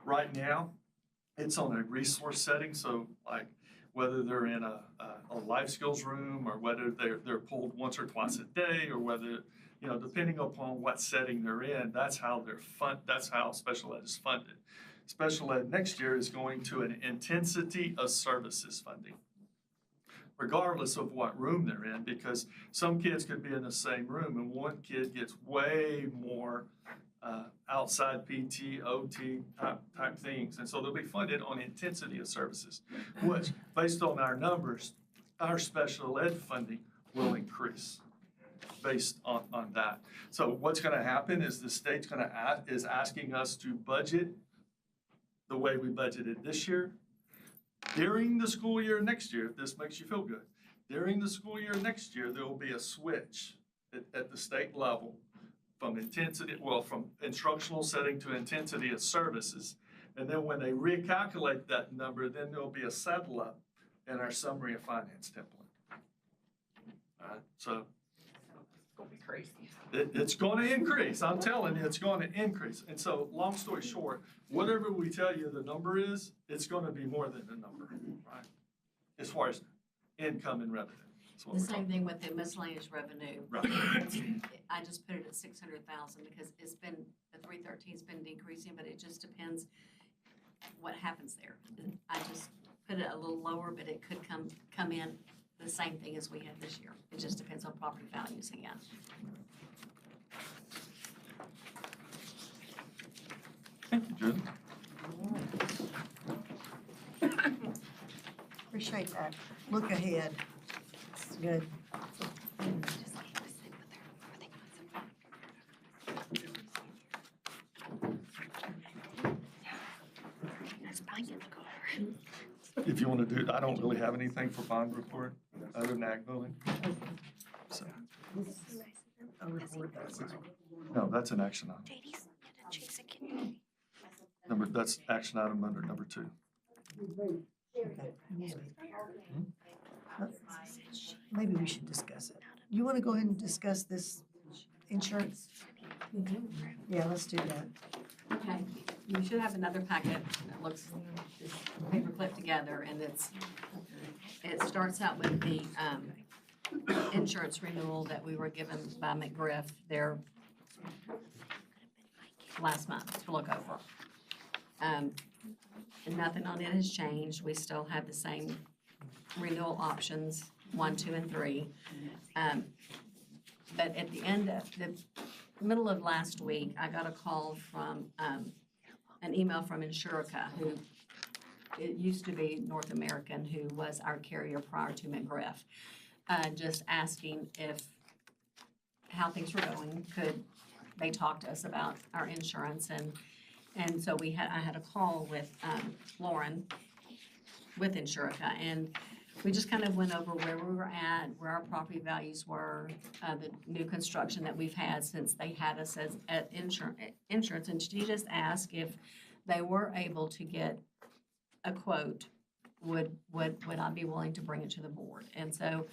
Right now, it's on a resource setting, so like whether they're in a life skills room or whether they're pulled once or twice a day, or whether, you know, depending upon what setting they're in, that's how that's how special ed is funded. Special ed next year is going to an intensity of services funding, regardless of what room they're in, because some kids could be in the same room and one kid gets way more outside PT, OT type things. And so they'll be funded on intensity of services, which, based on our numbers, our special ed funding will increase based on that. So what's gonna happen is the state's is asking us to budget the way we budgeted this year. During the school year next year, if this makes you feel good, during the school year next year, there will be a switch at the state level from instructional setting to intensity of services. And then when they recalculate that number, then there'll be a settle up in our summary of finance template. All right, so. It's gonna be crazy. It's going to increase. I'm telling you, it's going to increase. And so, long story short, whatever we tell you the number is, it's going to be more than the number, right? As far as income and revenue. The same thing with the miscellaneous revenue. Right. I just put it at 600,000 because the 313's been decreasing, but it just depends what happens there. I just put it a little lower, but it could come in the same thing as we had this year. It just depends on property values again. Thank you, Jen. Appreciate that. Look ahead. It's good. If you want to do, I don't really have anything for bond report other than ag building. So, no, that's an action item. That's action item under number 2. Maybe we should discuss it. You want to go ahead and discuss this insurance? Yeah, let's do that. Okay, you should have another packet that looks paper clipped together, and it starts out with the insurance renewal that we were given by McGriff there last month to look over. And nothing on it has changed. We still have the same renewal options, 1, 2, and 3. But at the end of middle of last week, I got a call from, an email from Insurica, who, it used to be North American, who was our carrier prior to McGriff, just asking how things were going. Could they talk to us about our insurance? And so I had a call with Lauren with Insurica, and we just kind of went over where we were at, where our property values were, the new construction that we've had since they had us at insurance. And she just asked if they were able to get a quote, would I be willing to bring it to the board? And so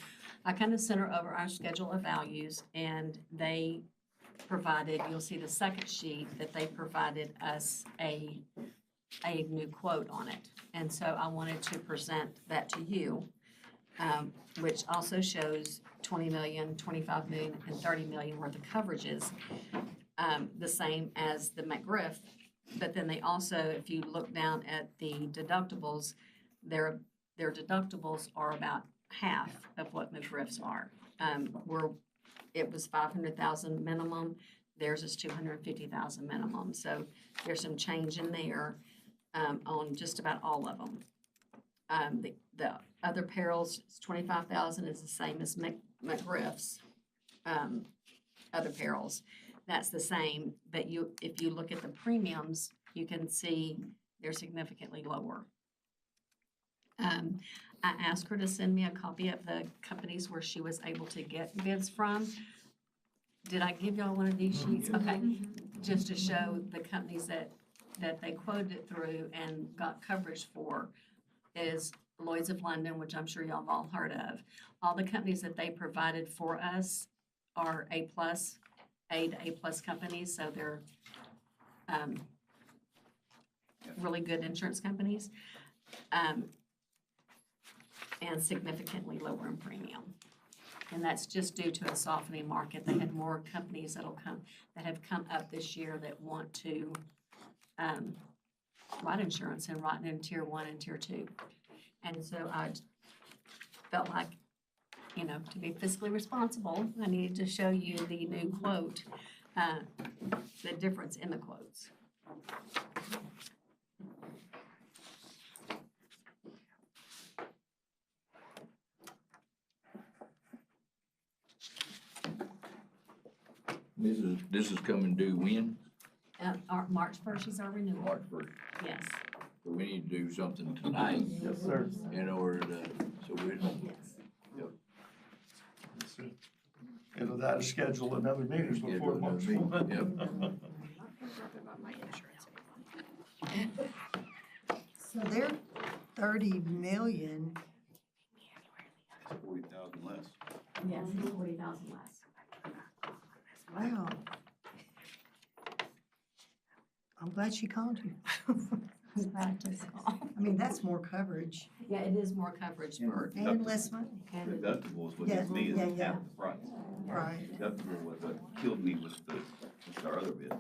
I kind of sent her over our schedule of values, and they provided, you'll see the second sheet, that they provided us a new quote on it. And so I wanted to present that to you, which also shows 20 million, 25 million, and 30 million worth of coverages, the same as the McGriff. But then they also, if you look down at the deductibles, their deductibles are about half of what McGriff's are. It was 500,000 minimum, theirs is 250,000 minimum. So there's some change in there on just about all of them. The other perils, 25,000 is the same as McGriff's other perils. That's the same, but if you look at the premiums, you can see they're significantly lower. I asked her to send me a copy of the companies where she was able to get bids from. Did I give y'all one of these sheets? Okay, just to show the companies that they quoted it through and got coverage for is Lloyd's of London, which I'm sure y'all have all heard of. All the companies that they provided for us are A to A+ companies, so they're really good insurance companies. And significantly lower in premium. And that's just due to a softening market. They had more companies that have come up this year that want to write insurance and write in Tier 1 and Tier 2. And so I felt like, to be fiscally responsible, I needed to show you the new quote, the difference in the quotes. This is coming due when? March 1st is our renewal. March 1st. Yes. So we need to do something tonight. Yes, sir. In order to, so we. Yes. Yep. Either that or schedule another meetings before March 1. So they're 30 million. 40,000 less. Yes, it's 40,000 less. Wow. I'm glad she called you. I mean, that's more coverage. Yeah, it is more coverage for. And less money. Deductibles, what Yeah, gets me is yeah, half yeah. the price. Right. Deductible was what killed me with our other bid.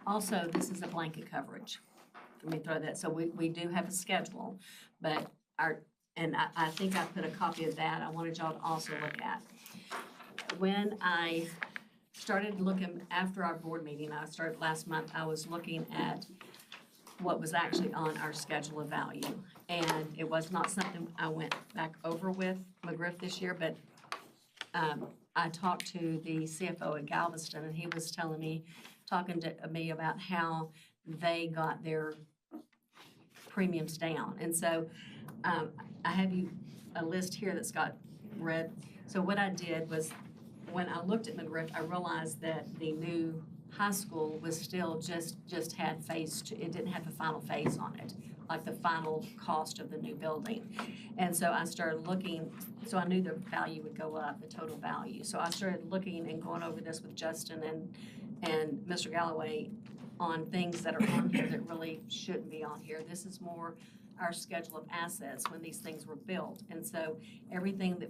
Also, this is a blanket coverage. Let me throw that, so we do have a schedule, but I think I put a copy of that, I wanted y'all to also look at. When I started looking, after our board meeting, I started last month, I was looking at what was actually on our schedule of value. And it was not something I went back over with McGriff this year, but I talked to the CFO at Galveston, and he was talking to me about how they got their premiums down. And so I have a list here that's got red. So what I did was, when I looked at McGriff, I realized that the new high school was still just had phase 2. It didn't have the final phase on it, like the final cost of the new building. And so I started looking, so I knew the value would go up, the total value. So I started looking and going over this with Justin and Mr. Galloway on things that are on here that really shouldn't be on here. This is more our schedule of assets when these things were built. And so everything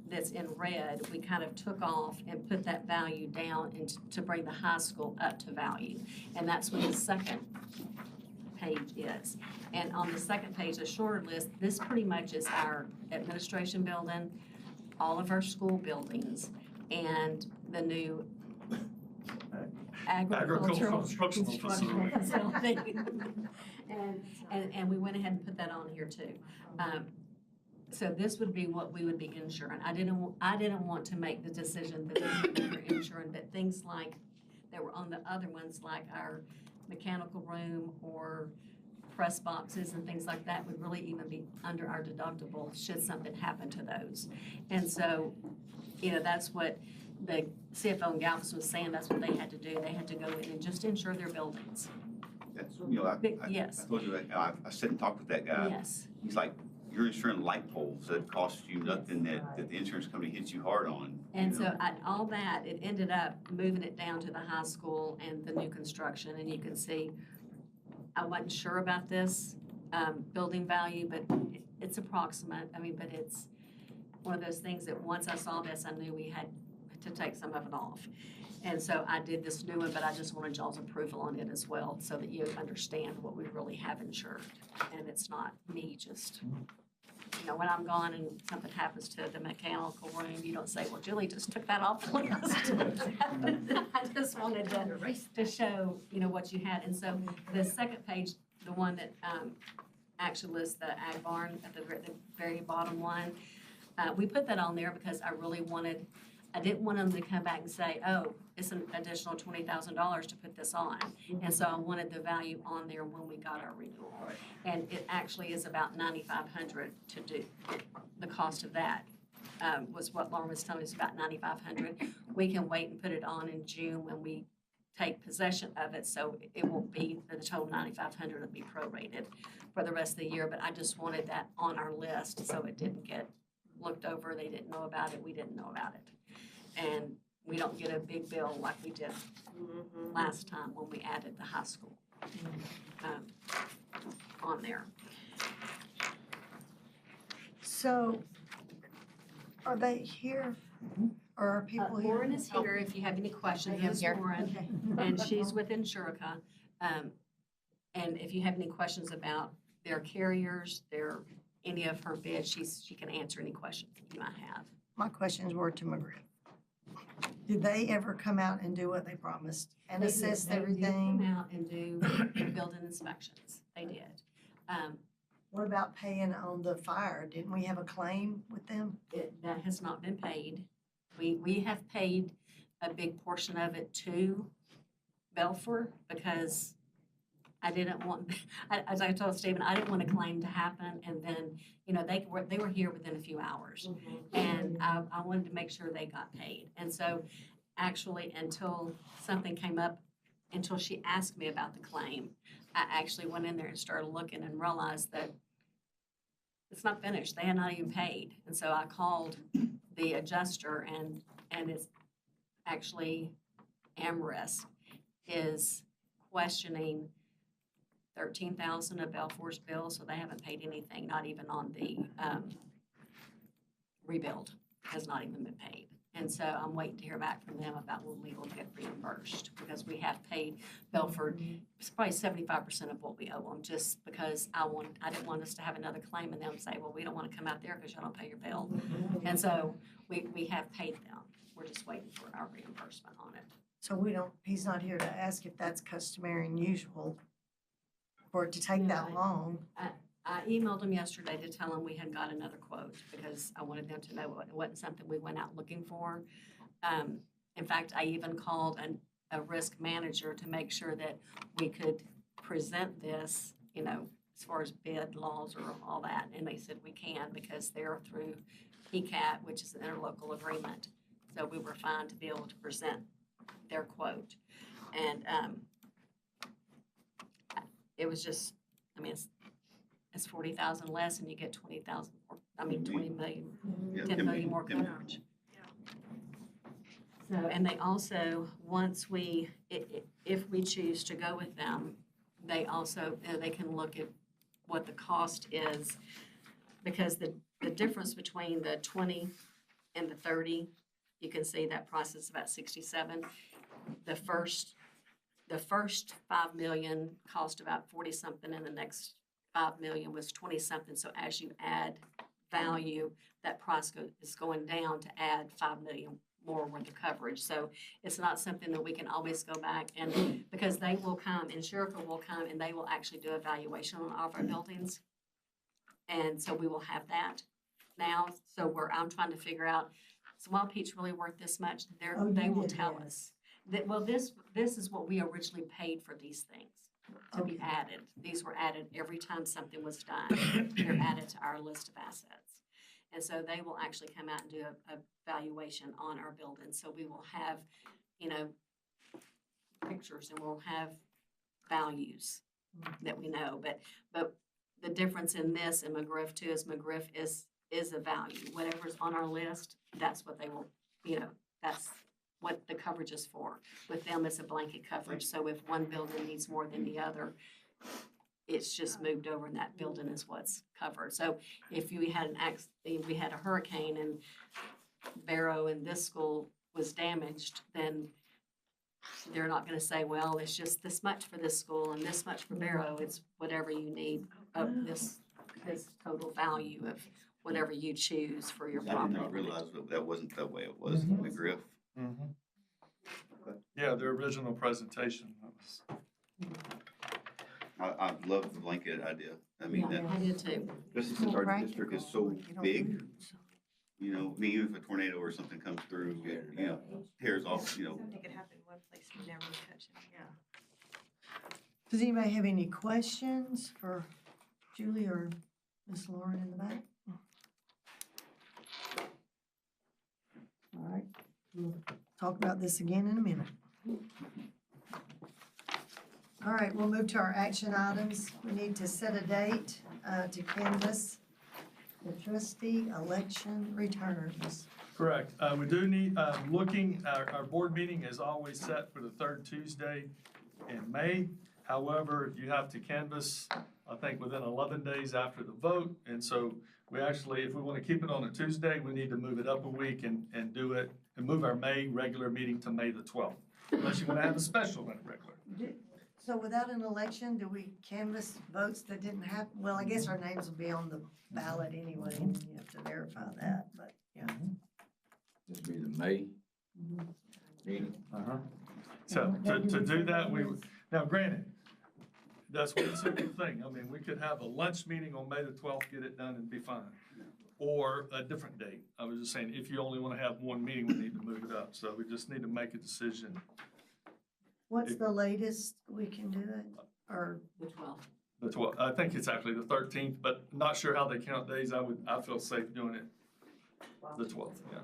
that's in red, we kind of took off and put that value down to bring the high school up to value. And that's what the second page is. And on the second page, the shorter list, this pretty much is our administration building, all of our school buildings and the new agricultural Instructional construction facility. facility. And we went ahead and put that on here too. So this would be what we would be insuring. I didn't want to make the decision that we were insuring, but things like that were on the other ones, like our mechanical room or press boxes and things like that would really even be under our deductible should something happen to those. And so, that's what the CFO in Galveston was saying, that's what they had to do. They had to go in and just insure their buildings. That's, Yes. I told you that, I sit and talk with that guy. Yes. He's like, you're insuring light poles that cost you nothing that the insurance company hits you hard on. And so all that, it ended up moving it down to the high school and the new construction. And you can see, I wasn't sure about this building value, but it's approximate. But it's one of those things that once I saw this, I knew we had to take some of it off. And so I did this new one, but I just wanted y'all's approval on it as well so that you understand what we really have insured. And it's not me just, when I'm gone and something happens to the mechanical room, you don't say, well, Julie just took that off the list. I just wanted to show, what you had. And so the second page, the one that actually lists the ag barn at the very bottom one, we put that on there because I didn't want them to come back and say, oh, it's an additional $20,000 to put this on. And so I wanted the value on there when we got our renewal. And it actually is about $9,500 to do. The cost of that was what Lauren was telling us, about $9,500. We can wait and put it on in June when we take possession of it, so it won't be, the total $9,500 will be prorated for the rest of the year. But I just wanted that on our list so it didn't get looked over. They didn't know about it. We didn't know about it. And we don't get a big bill like we did last time when we added the high school on there. So, are they here? Or are people here? Lauren is here if you have any questions. This is Lauren, and she's with Insurica. And if you have any questions about their carriers, any of her bids, she can answer any questions that you might have. My questions were to McGriff. Did they ever come out and do what they promised and assess everything? They did come out and do building inspections. They did. What about paying on the fire? Didn't we have a claim with them? That has not been paid. We have paid a big portion of it to Belfour because I didn't want, as I told Stephen, I didn't want a claim to happen and then, they were here within a few hours. And I wanted to make sure they got paid. And so actually until something came up, until she asked me about the claim, I actually went in there and started looking and realized that it's not finished. They had not even paid. And so I called the adjuster and it's actually Amherst is questioning $13,000 of Belfour's bill, so they haven't paid anything, not even on the rebuild, has not even been paid. And so I'm waiting to hear back from them about when we will get reimbursed, because we have paid Belfour, it's probably 75% of what we owe them, just because I didn't want us to have another claim and them say, well, we don't want to come out there because y'all don't pay your bill. And so we have paid them. We're just waiting for our reimbursement on it. So he's not here to ask if that's customary and usual for it to take that long. I emailed them yesterday to tell them we had got another quote because I wanted them to know it wasn't something we went out looking for. In fact, I even called a risk manager to make sure that we could present this, as far as bid laws or all that. And they said we can because they're through PCAT, which is an interlocal agreement. So we were fine to be able to present their quote. And it was just, it's 40,000 less and you get 20,000 more, 20 million, 10 million more coverage. So, and they also, once if we choose to go with them, they also, they can look at what the cost is, because the difference between the 20 and the 30, you can see that price is about 67. The first 5 million cost about 40 something, and the next 5 million was 20 something. So as you add value, that price is going down to add 5 million more worth of coverage. So it's not something that we can always go back and, because they will come, Insurica will come and they will actually do a valuation on all of our buildings. And so we will have that now. So I'm trying to figure out, is Wild Peach really worth this much? They will tell us. Well, this is what we originally paid for these things to be added. These were added every time something was done. They're added to our list of assets. And so they will actually come out and do a valuation on our building. So we will have, pictures and we'll have values that we know. But the difference in this and McGriff too is McGriff is a value. Whatever's on our list, that's what they will, that's what the coverage is for. With them, it's a blanket coverage. So if one building needs more than the other, it's just moved over and that building is what's covered. So if we had we had a hurricane and Barrow and this school was damaged, then they're not going to say, well, it's just this much for this school and this much for Barrow. It's whatever you need of this total value of whatever you choose for your I did property. not realize that wasn't the way it was in McGriff. Yeah, their original presentation was. I love the blanket idea. I mean, Yeah, I did too. just since our district is so big, even if a tornado or something comes through, it, tears off, Something could happen one place and never touch it. Yeah. Does anybody have any questions for Julie or Miss Lauren in the back? All right, we'll talk about this again in a minute. All right, we'll move to our action items. We need to set a date to canvass the trustee election returns. Correct. We do need, our board meeting is always set for the third Tuesday in May. However, you have to canvass, I think, within 11 days after the vote. And so we actually, if we want to keep it on a Tuesday, we need to move it up a week and do it, and move our May regular meeting to May the 12th. Unless you want to have a special and a regular. So without an election, do we canvass votes that didn't happen? Well, I guess our names will be on the ballot anyway, and you have to verify that, but, yeah. This will be the May meeting. So to do that, now granted, that's one simple thing. I mean, we could have a lunch meeting on May the 12th, get it done and be fine. Or a different date. I was just saying, if you only want to have one meeting, we need to move it up. So we just need to make a decision. What's the latest we can do it, or? The 12th. The 12th, I think it's actually the 13th, but not sure how they count days. I feel safe doing it the 12th, yeah.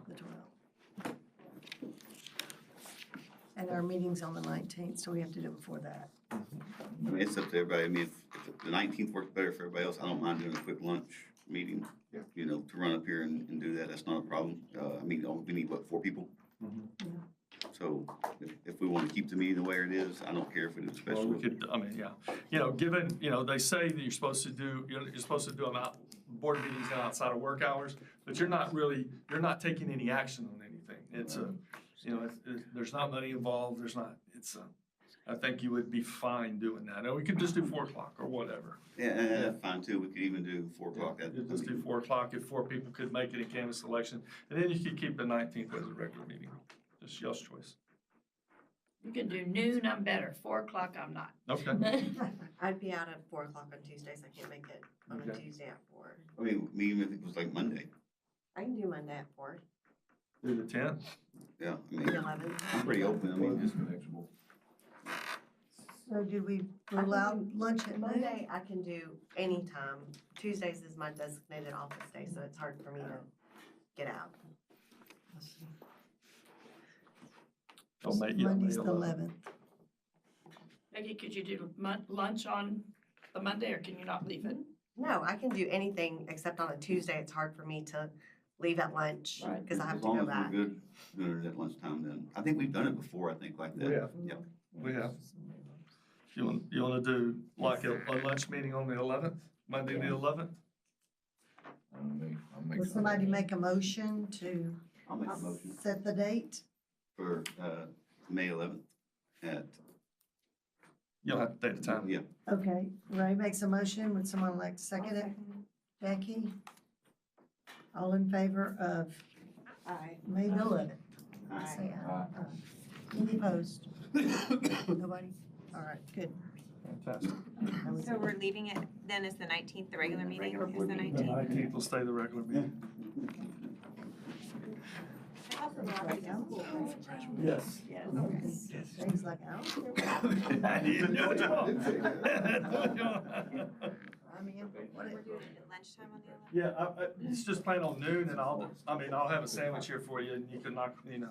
The 12th. And our meeting's on the 19th, so we have to do it before that. I mean, it's up to everybody. I mean, if the 19th works better for everybody else, I don't mind doing a quick lunch meeting. To run up here and do that, that's not a problem. I mean, we need, 4 people? So if we want to keep the meeting the way it is, I don't care if we do a special. Well, we could, I mean, yeah. Given, they say that you're supposed to do them board meetings outside of work hours, but you're not taking any action on anything. It's there's not money involved, I think you would be fine doing that. And we could just do 4 o'clock or whatever. Yeah, and that's fine too. We could even do 4 o'clock. Just do 4 o'clock if 4 people could make it in canvas election. And then you could keep the 19th as a regular meeting. Just y'all's choice. You can do noon, I'm better. 4 o'clock, I'm not. Okay. I'd be out at 4 o'clock on Tuesdays. I can't make it on a Tuesday at 4. I mean, even if it was like Monday. I can do Monday at 4. Do the 10th? Yeah, I mean, 11. I'm pretty open. I mean, just flexible. So did we rule out lunch at noon? Monday, I can do any time. Tuesdays is my designated office day, so it's hard for me to get out. Monday's the 11th. Maggie, could you do lunch on the Monday, or can you not leave it? No, I can do anything except on a Tuesday. It's hard for me to leave at lunch because I have as to long go as back. we're good doing it at lunchtime, then I think we've done it before. I think like that. We have. Yeah. We have. You want to do like a lunch meeting on the 11th, Monday the 11th? Will somebody make a motion to I'll make a motion set the date? for May 11th at. You'll have to take the time. Yeah. Okay, Ray makes a motion. Would someone like to second it? Becky? All in favor of Aye. May the 11th? Aye. Say aye. Any opposed? Nobody? All right, good. Fantastic. So we're leaving it then as the 19th, the regular meeting is the The 19th? 19th will stay the regular meeting. Yes. Things like, I don't care what- I didn't know what you want. I mean, what We're it- doing it at lunchtime on the 11th? Yeah, it's just plan on noon and I'll have a sandwich here for you and you can knock, you know.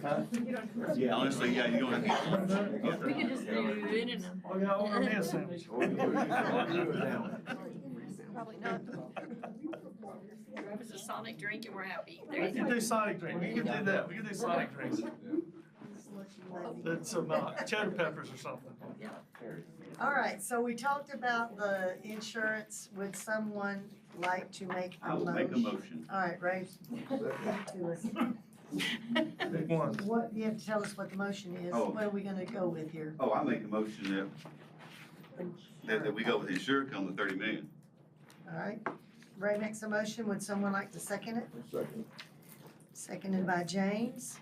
Huh? Yeah, honestly, yeah, you don't have to. We could just do it in a. Oh, yeah, I'll order me a sandwich. Probably not. If it's a Sonic drink and we're happy. There We you can go. do Sonic drink, we can do that, we can do Sonic drinks. That's some cheddar peppers or something. All right, so we talked about the insurance. Would someone like to make a I will motion? make a motion. All right, Ray, give it to us. Pick one. What, you have to tell us what the motion is. Oh. What are we gonna go with here? Oh, I make a motion that we go with insurance on the 30 million. All right, Ray makes a motion. Would someone like to second it? Second. Seconded by James.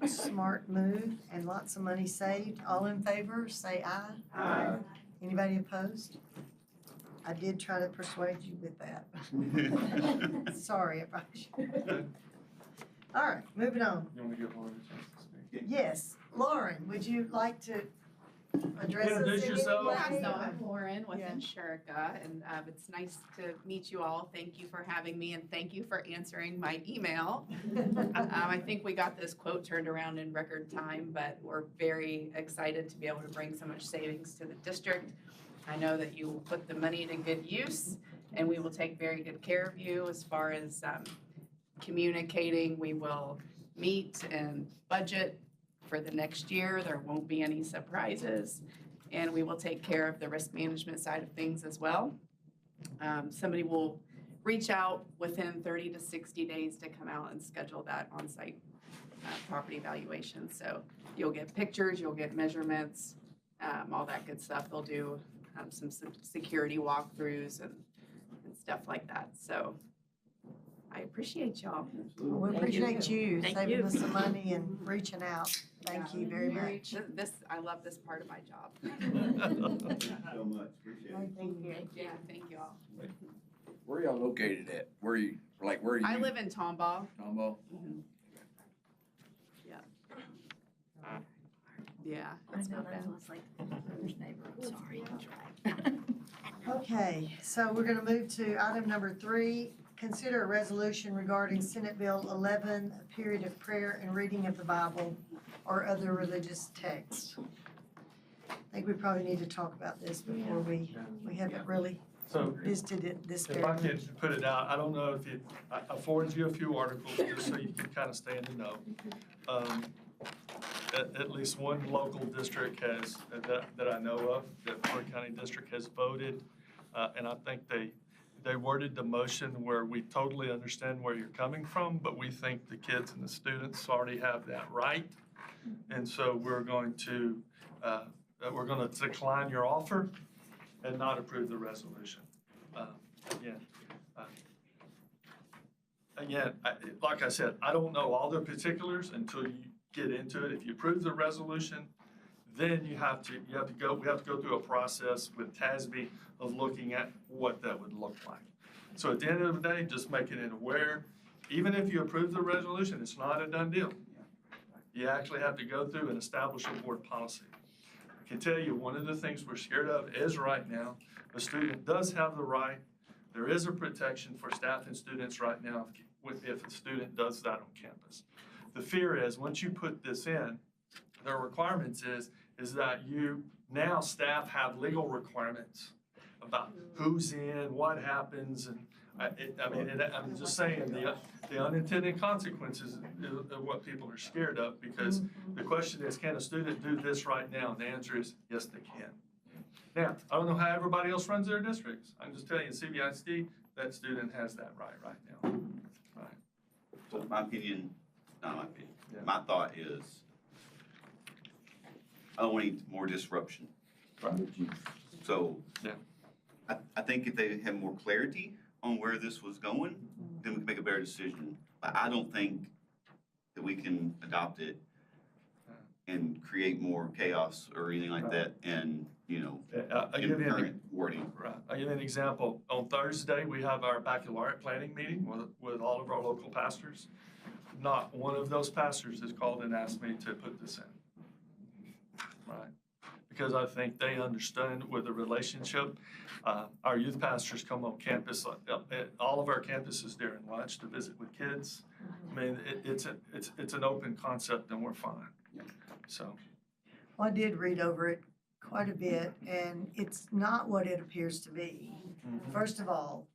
Smart move and lots of money saved. All in favor, say aye. Aye. Anybody opposed? I did try to persuade you with that. Sorry if I should. All right, moving on. You want to give Lauren a chance to speak? Yes, Lauren, would you like to address us Introduce in any yourself. way? So I'm Lauren with Yeah. Insurica, and it's nice to meet you all. Thank you for having me, and thank you for answering my email. I think we got this quote turned around in record time, but we're very excited to be able to bring so much savings to the district. I know that you will put the money to good use, and we will take very good care of you as far as communicating. We will meet and budget for the next year. There won't be any surprises. And we will take care of the risk management side of things as well. Somebody will reach out within 30 to 60 days to come out and schedule that on-site property valuation. So you'll get pictures, you'll get measurements, all that good stuff. They'll do some security walkthroughs and stuff like that. So I appreciate y'all. We appreciate you Thank saving you. us some money and reaching out. Thank you very much. I love this part of my job. Thank you so much, appreciate it. Thank you. Yeah, thank you all. Where y'all located at? Where you, where are you? I live in Tomball. Tomball? Yeah. Yeah, it's not bad. Okay, so we're gonna move to item number 3. Consider a resolution regarding Senate Bill 11, a period of prayer and reading of the Bible or other religious texts. I think we probably need to talk about this before we haven't really So visited it this if very I much. can put it out, I don't know if you, I forwarded you a few articles just so you can kind of stay in the know. At least one local district has, that I know of, that Ford County District has voted, and I think they worded the motion where we totally understand where you're coming from, but we think the kids and the students already have that right. And so we're going to decline your offer and not approve the resolution. Again, like I said, I don't know all the particulars until you get into it. If you approve the resolution, then we have to go through a process with TASB of looking at what that would look like. So at the end of the day, just making it aware, even if you approve the resolution, it's not a done deal. You actually have to go through and establish a board policy. I can tell you, one of the things we're scared of is right now, the student does have the right. There is a protection for staff and students right now if a student does that on campus. The fear is, once you put this in, the requirements is that now staff have legal requirements about who's in, what happens, and I'm just saying the unintended consequences of what people are scared of, because the question is, can a student do this right now? And the answer is yes, they can. Now, I don't know how everybody else runs their districts. I'm just telling you, CBISD, that student has that right now. Right. So my opinion, not my opinion, Yeah. my thought is, I don't want any more disruption. Right. So, Yeah. I think if they have more clarity on where this was going, then we can make a better decision. But I don't think that we can adopt it and create more chaos or anything like that and, you know, I'll in give you an current wording. Right. I'll give you an example. On Thursday, we have our baccalaureate planning meeting with all of our local pastors. Not one of those pastors has called and asked me to put this in. Right. Because I think they understand with the relationship. Our youth pastors come on campus, all of our campuses during lunch to visit with kids. I mean, it's an open concept and we're fine. So. Well, I did read over it quite a bit, and it's not what it appears to be, first of all.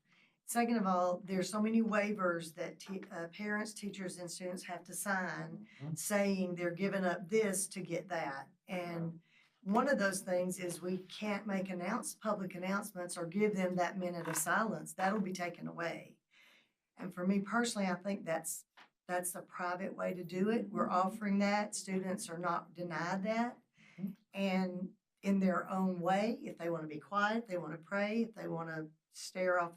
Second of all, there's so many waivers that parents, teachers, and students have to sign saying they're giving up this to get that. And one of those things is we can't make public announcements or give them that minute of silence. That'll be taken away. And for me personally, I think that's a private way to do it. We're offering that. Students are not denied that. And in their own way, if they want to be quiet, if they want to pray, if they want to stare off,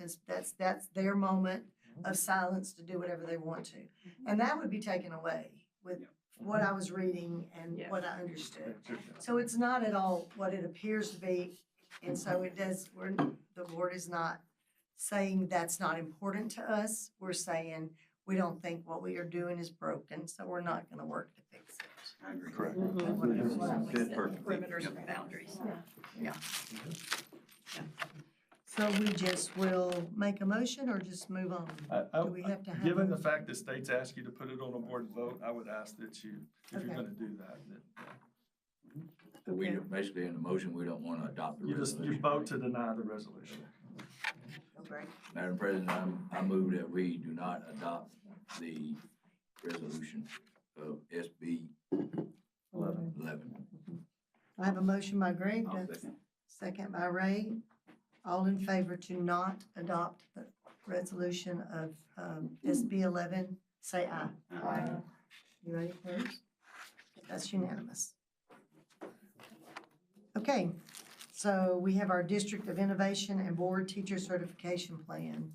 that's their moment of silence to do whatever they want to. And that would be taken away with what I was reading and what I understood. So it's not at all what it appears to be. And so the board is not saying that's not important to us. We're saying we don't think what we are doing is broken, so we're not going to work to fix it. I agree. Correct. Perimeters and boundaries. Yeah. So we just will make a motion or just move on? Do we have to have? Given the fact that states ask you to put it on a board vote, I would ask that you, if you're Okay. gonna do that, We, basically in the motion, we don't want to adopt the you resolution. vote to deny the resolution. Okay. Madam President, I move that we do not adopt the resolution of SB 11. I have a motion by Greg, I'll a second by Ray. All in favor to not adopt the resolution of SB 11, say aye. Aye. You ready, please? That's unanimous. Okay, so we have our District of Innovation and Board Teacher Certification Plan.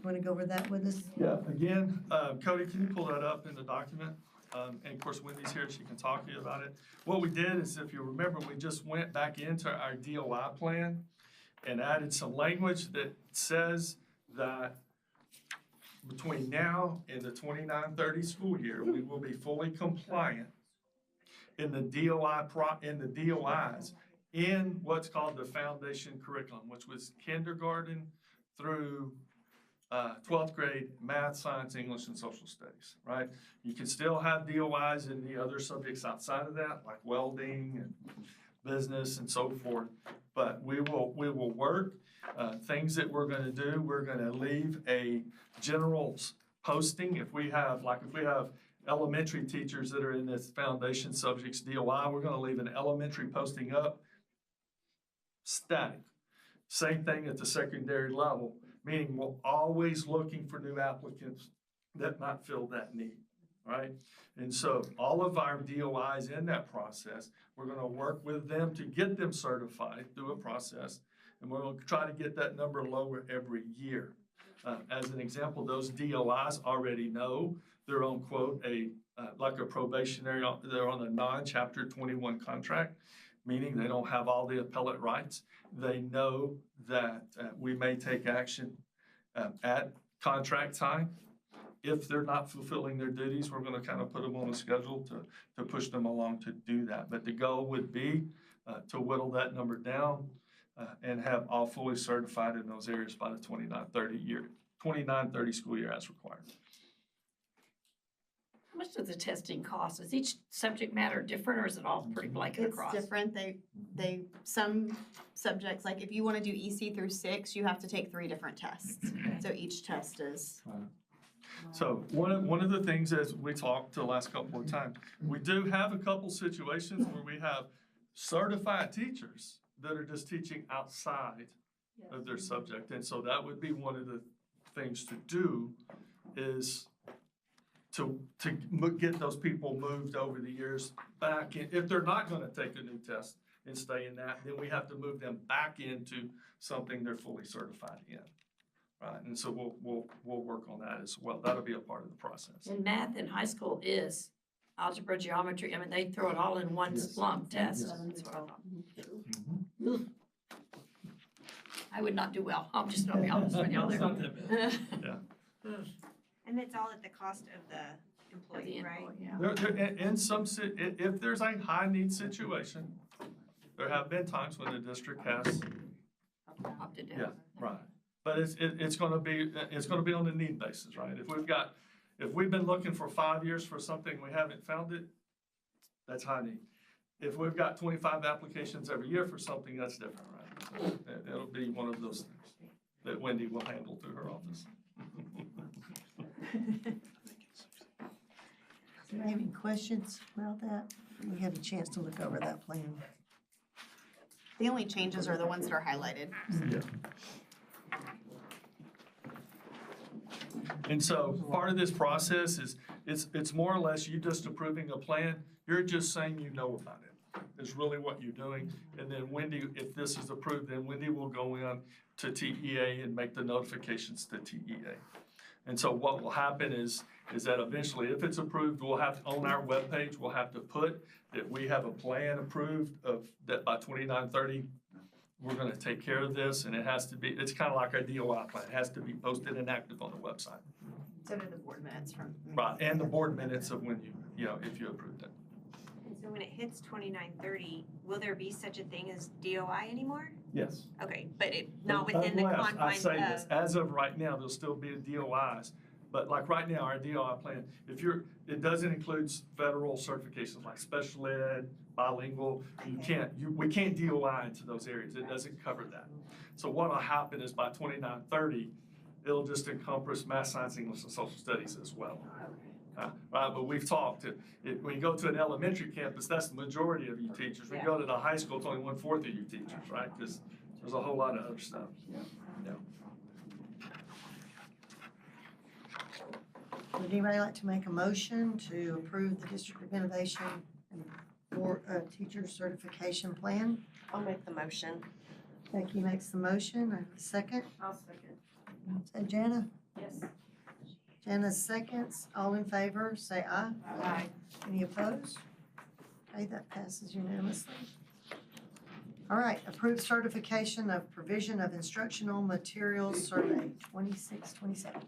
Want to go over that with us? Yeah, again, Cody, can you pull that up in the document? And of course, Wendy's here, she can talk to you about it. What we did is, if you remember, we just went back into our DOI plan and added some language that says that between now and the 29-30 school year, we will be fully compliant in the DOIs in what's called the foundation curriculum, which was kindergarten through 12th grade, math, science, English, and social studies, right? You can still have DOIs in the other subjects outside of that, like welding and business and so forth. But we will work, things that we're gonna do, we're gonna leave a general posting. If we have elementary teachers that are in this foundation subjects DOI, we're gonna leave an elementary posting up, static. Same thing at the secondary level, meaning we're always looking for new applicants that might fill that need, right? And so all of our DOIs in that process, we're gonna work with them to get them certified through a process, and we're gonna try to get that number lower every year. As an example, those DOIs already know they're on quote, like a probationary, they're on a non-chapter 21 contract, meaning they don't have all the appellate rights. They know that we may take action at contract time. If they're not fulfilling their duties, we're gonna kind of put them on a schedule to push them along to do that. But the goal would be to whittle that number down and have all fully certified in those areas by the 29-30 school year as required. How much does the testing cost? Is each subject matter different or is it all pretty blanket It's across? different. Some subjects, like if you want to do EC through 6, you have to take 3 different tests. So each test is. So one of the things as we talked the last couple of times, we do have a couple situations where we have certified teachers that are just teaching outside of their subject. And so that would be one of the things to do is to get those people moved over the years back in. If they're not gonna take a new test and stay in that, then we have to move them back into something they're fully certified in. right? And so we'll work on that as well. That'll be a part of the process. And math in high school is algebra, geometry. I mean, they throw it all in one Yes. lump test. Yes. That's what I thought. Ugh. I would not do well. I'm just gonna be honest with y'all there. And it's all at the cost of the employee, right? In some, if there's a high need situation, there have been times when the district has, Opted yeah, right. But it's gonna be on a need basis, right? If we've been looking for 5 years for something, we haven't found it, that's high need. If we've got 25 applications every year for something, that's different, right? So it'll be one of those things that Wendy will handle through her office. Do you have any questions about that? We had a chance to look over that plan. The only changes are the ones that are highlighted. Yeah. And so part of this process is, it's more or less you just approving a plan. You're just saying you know about it, is really what you're doing. And then Wendy, if this is approved, then Wendy will go in to TEA and make the notifications to TEA. And so what will happen is that eventually, if it's approved, we'll have, on our webpage, we'll have to put that we have a plan approved of, that by 29/30, we're gonna take care of this, and it has to be, it's kind of like our DOI plan, it has to be posted and active on the website. So do the board minutes from. Right, and the board minutes of when if you approved it. And so when it hits 29/30, will there be such a thing as DOI anymore? Yes. Okay, but not within the Unless, I confines say this, of, as of right now, there'll still be DOIs, but like right now, our DOI plan, it doesn't include federal certifications like special ed, bilingual, we can't DOI into those areas, it doesn't cover that. So what'll happen is by 29/30, it'll just encompass math, science, English, and social studies as well. Right, but we've talked, when you go to an elementary campus, that's the majority of you teachers. When you go to the high school, it's only 1/4 of you teachers, right? Because there's a whole lot of other stuff. Yeah. Would anybody like to make a motion to approve the District of Innovation for teacher certification plan? I'll make the motion. Becky makes the motion. I have a second. I'll second. Say Jana. Yes. Jana seconds. All in favor, say aye. Aye. Any opposed? Okay, that passes unanimously. All right, approved certification of provision of instructional materials survey 26-27.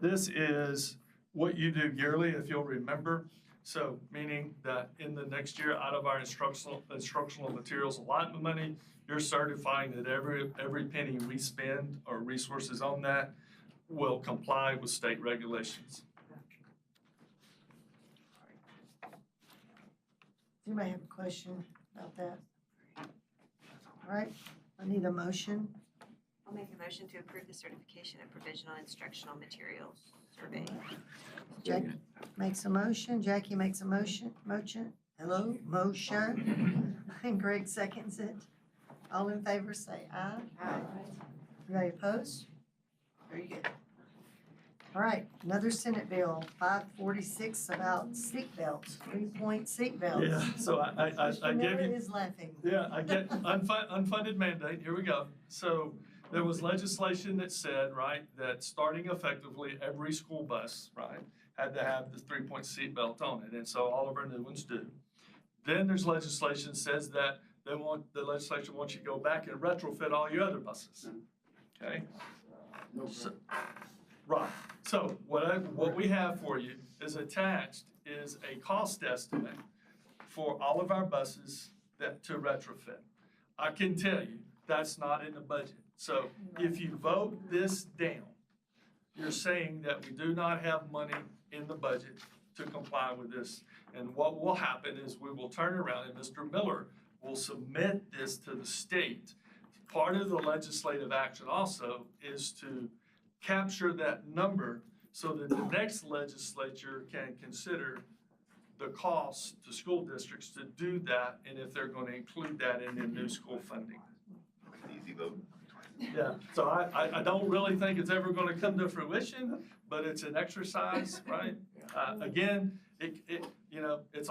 This is what you do yearly, if you'll remember. So meaning that in the next year, out of our instructional materials allotment money, you're certifying that every penny we spend or resources on that will comply with state regulations. Does anybody have a question about that? All right, I need a motion. I'll make a motion to approve the certification of provisional instructional materials survey. Jackie makes a motion, Jackie makes a motion, hello, motion. And Greg seconds it. All in favor, say aye. Aye. Anybody opposed? Very good. All right, another Senate bill, 546, about seatbelts, 3-point seatbelts. Yeah, so I Mr. gave Miller you. is laughing. Yeah, I get unfunded mandate, here we go. So there was legislation that said, right, that starting effectively, every school bus, right, had to have the 3-point seatbelt on it, and so all of our new ones do. Then there's legislation that says that the legislature wants you to go back and retrofit all your other buses, okay? So, right, so what we have for you is attached is a cost estimate for all of our buses to retrofit. I can tell you, that's not in the budget. So if you vote this down, you're saying that we do not have money in the budget to comply with this. And what will happen is we will turn around and Mr. Miller will submit this to the state. Part of the legislative action also is to capture that number so that the next legislature can consider the cost to school districts to do that, and if they're going to include that in their new school funding. Easy vote. Yeah, so I don't really think it's ever going to come to fruition, but it's an exercise, right? Again, you know, it's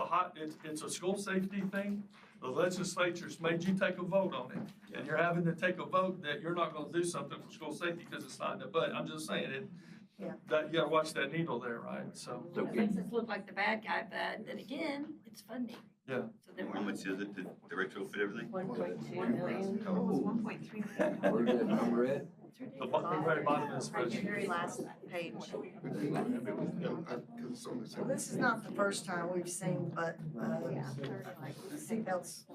a school safety thing. The legislature's made you take a vote on it, and you're having to take a vote that you're not gonna do something for school safety because it's not in the budget. I'm just saying it, Yeah. that, you gotta watch that needle there, right? So, It makes us look like the bad guy, but then again, it's funding. yeah. So then How we're. much is it to retrofit everything? 1.2 million. Oh, it was 1.3 million. Where's that number at? The very bottom of this Right, the spreadsheet. very last page. Well, this is not the first time we've seen, but, seatbelts,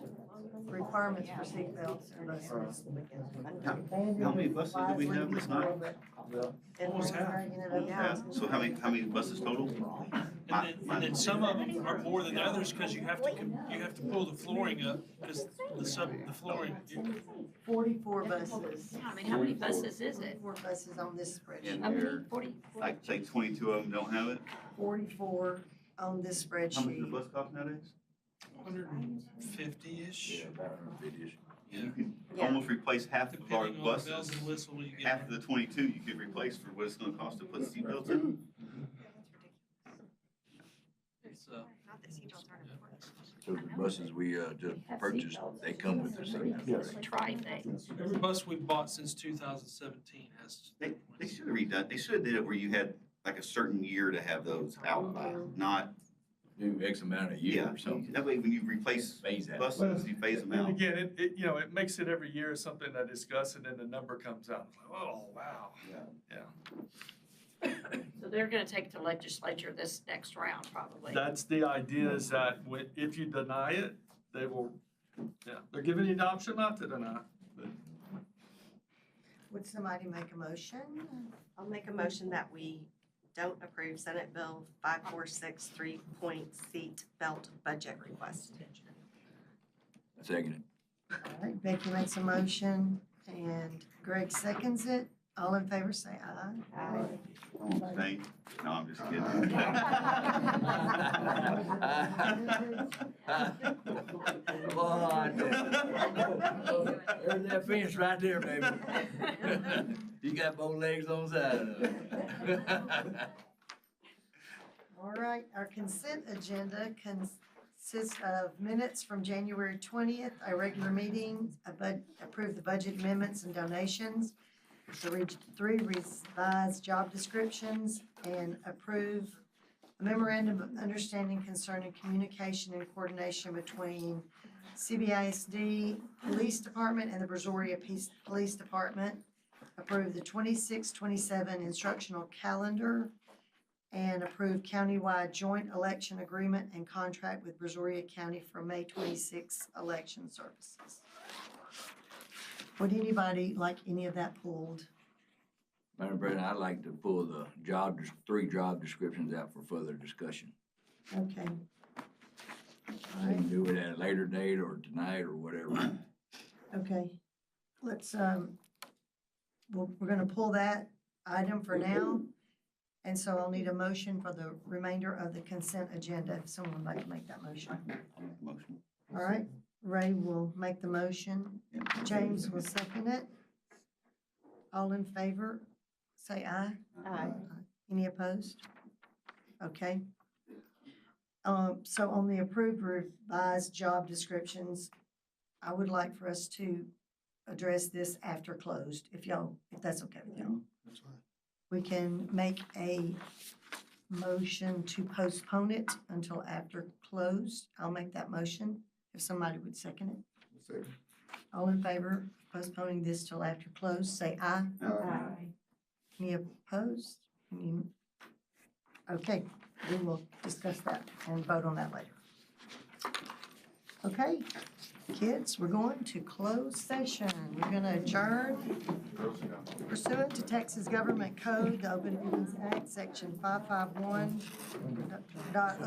requirements for seatbelts and buses. How many buses do we have that's not? Almost half. Yeah, so how many buses total? And then some of them are more than others because you have to pull the flooring up because the flooring. 44 buses. I mean, how many buses is it? 44 buses on this And spreadsheet. How many? there, 40? I'd say 22 of them don't have it. 44 on this How much does a spreadsheet. bus cost nowadays? 150-ish. Yeah, about 150-ish. You could almost replace half of our Depending on the bells buses. and whistles you get. Half of the 22 you could replace for what it's gonna cost to put seatbelts in. It's, Not that seatbelts aren't important. So the buses we just purchased, they come with the seats. Try thing. every bus we've bought since 2017 has. They should have redone, they should have did it where you had like a certain year to have those out by, not, Do X amount a year yeah. or something. That way when you replace Phase that. buses, you phase them And out. again, you know, it makes it every year something to discuss, and then the number comes out. It's like, oh, wow. Yeah. So they're gonna take it to legislature this next round, probably. That's the idea, is that if you deny it, they will, yeah, they're giving you the option not to deny. Would somebody make a motion? I'll make a motion that we don't approve Senate Bill 5463 3-point seat belt budget request. Second. All right, Becky makes a motion and Greg seconds it. All in favor, say aye. Aye. Say, no, I'm just kidding. Come on. There's that fence right there, baby. You got both legs on the side of it. All right, our consent agenda consists of minutes from January 20th, our regular meeting, approve the budget amendments and donations, the three revised job descriptions, and approve a memorandum of understanding concerning communication and coordination between CBISD Police Department and the Brazoria Police Department, approve the 26-27 instructional calendar, and approve countywide joint election agreement and contract with Brazoria County for May 26 election services. Would anybody like any of that pulled? Madam President, I'd like to pull the three job descriptions out for further discussion. Okay. All We right, can do it at a later date or tonight or whatever. okay. Let's, we're gonna pull that item for now. And so I'll need a motion for the remainder of the consent agenda, if someone would like to make that motion. I'll make the motion. All right, Ray will make the motion. James will second it. All in favor, say aye. Aye. Any opposed? Okay. So on the approved revised job descriptions, I would like for us to address this after closed, if that's okay with y'all. That's fine. We can make a motion to postpone it until after closed. I'll make that motion, if somebody would second it. Second. All in favor of postponing this till after close, say aye. Aye. Any opposed? Okay, we will discuss that and vote on that later. Okay, kids, we're going to close session. We're gonna adjourn pursuant to Texas Government Code, the Open Meetings Act, Section 551.0.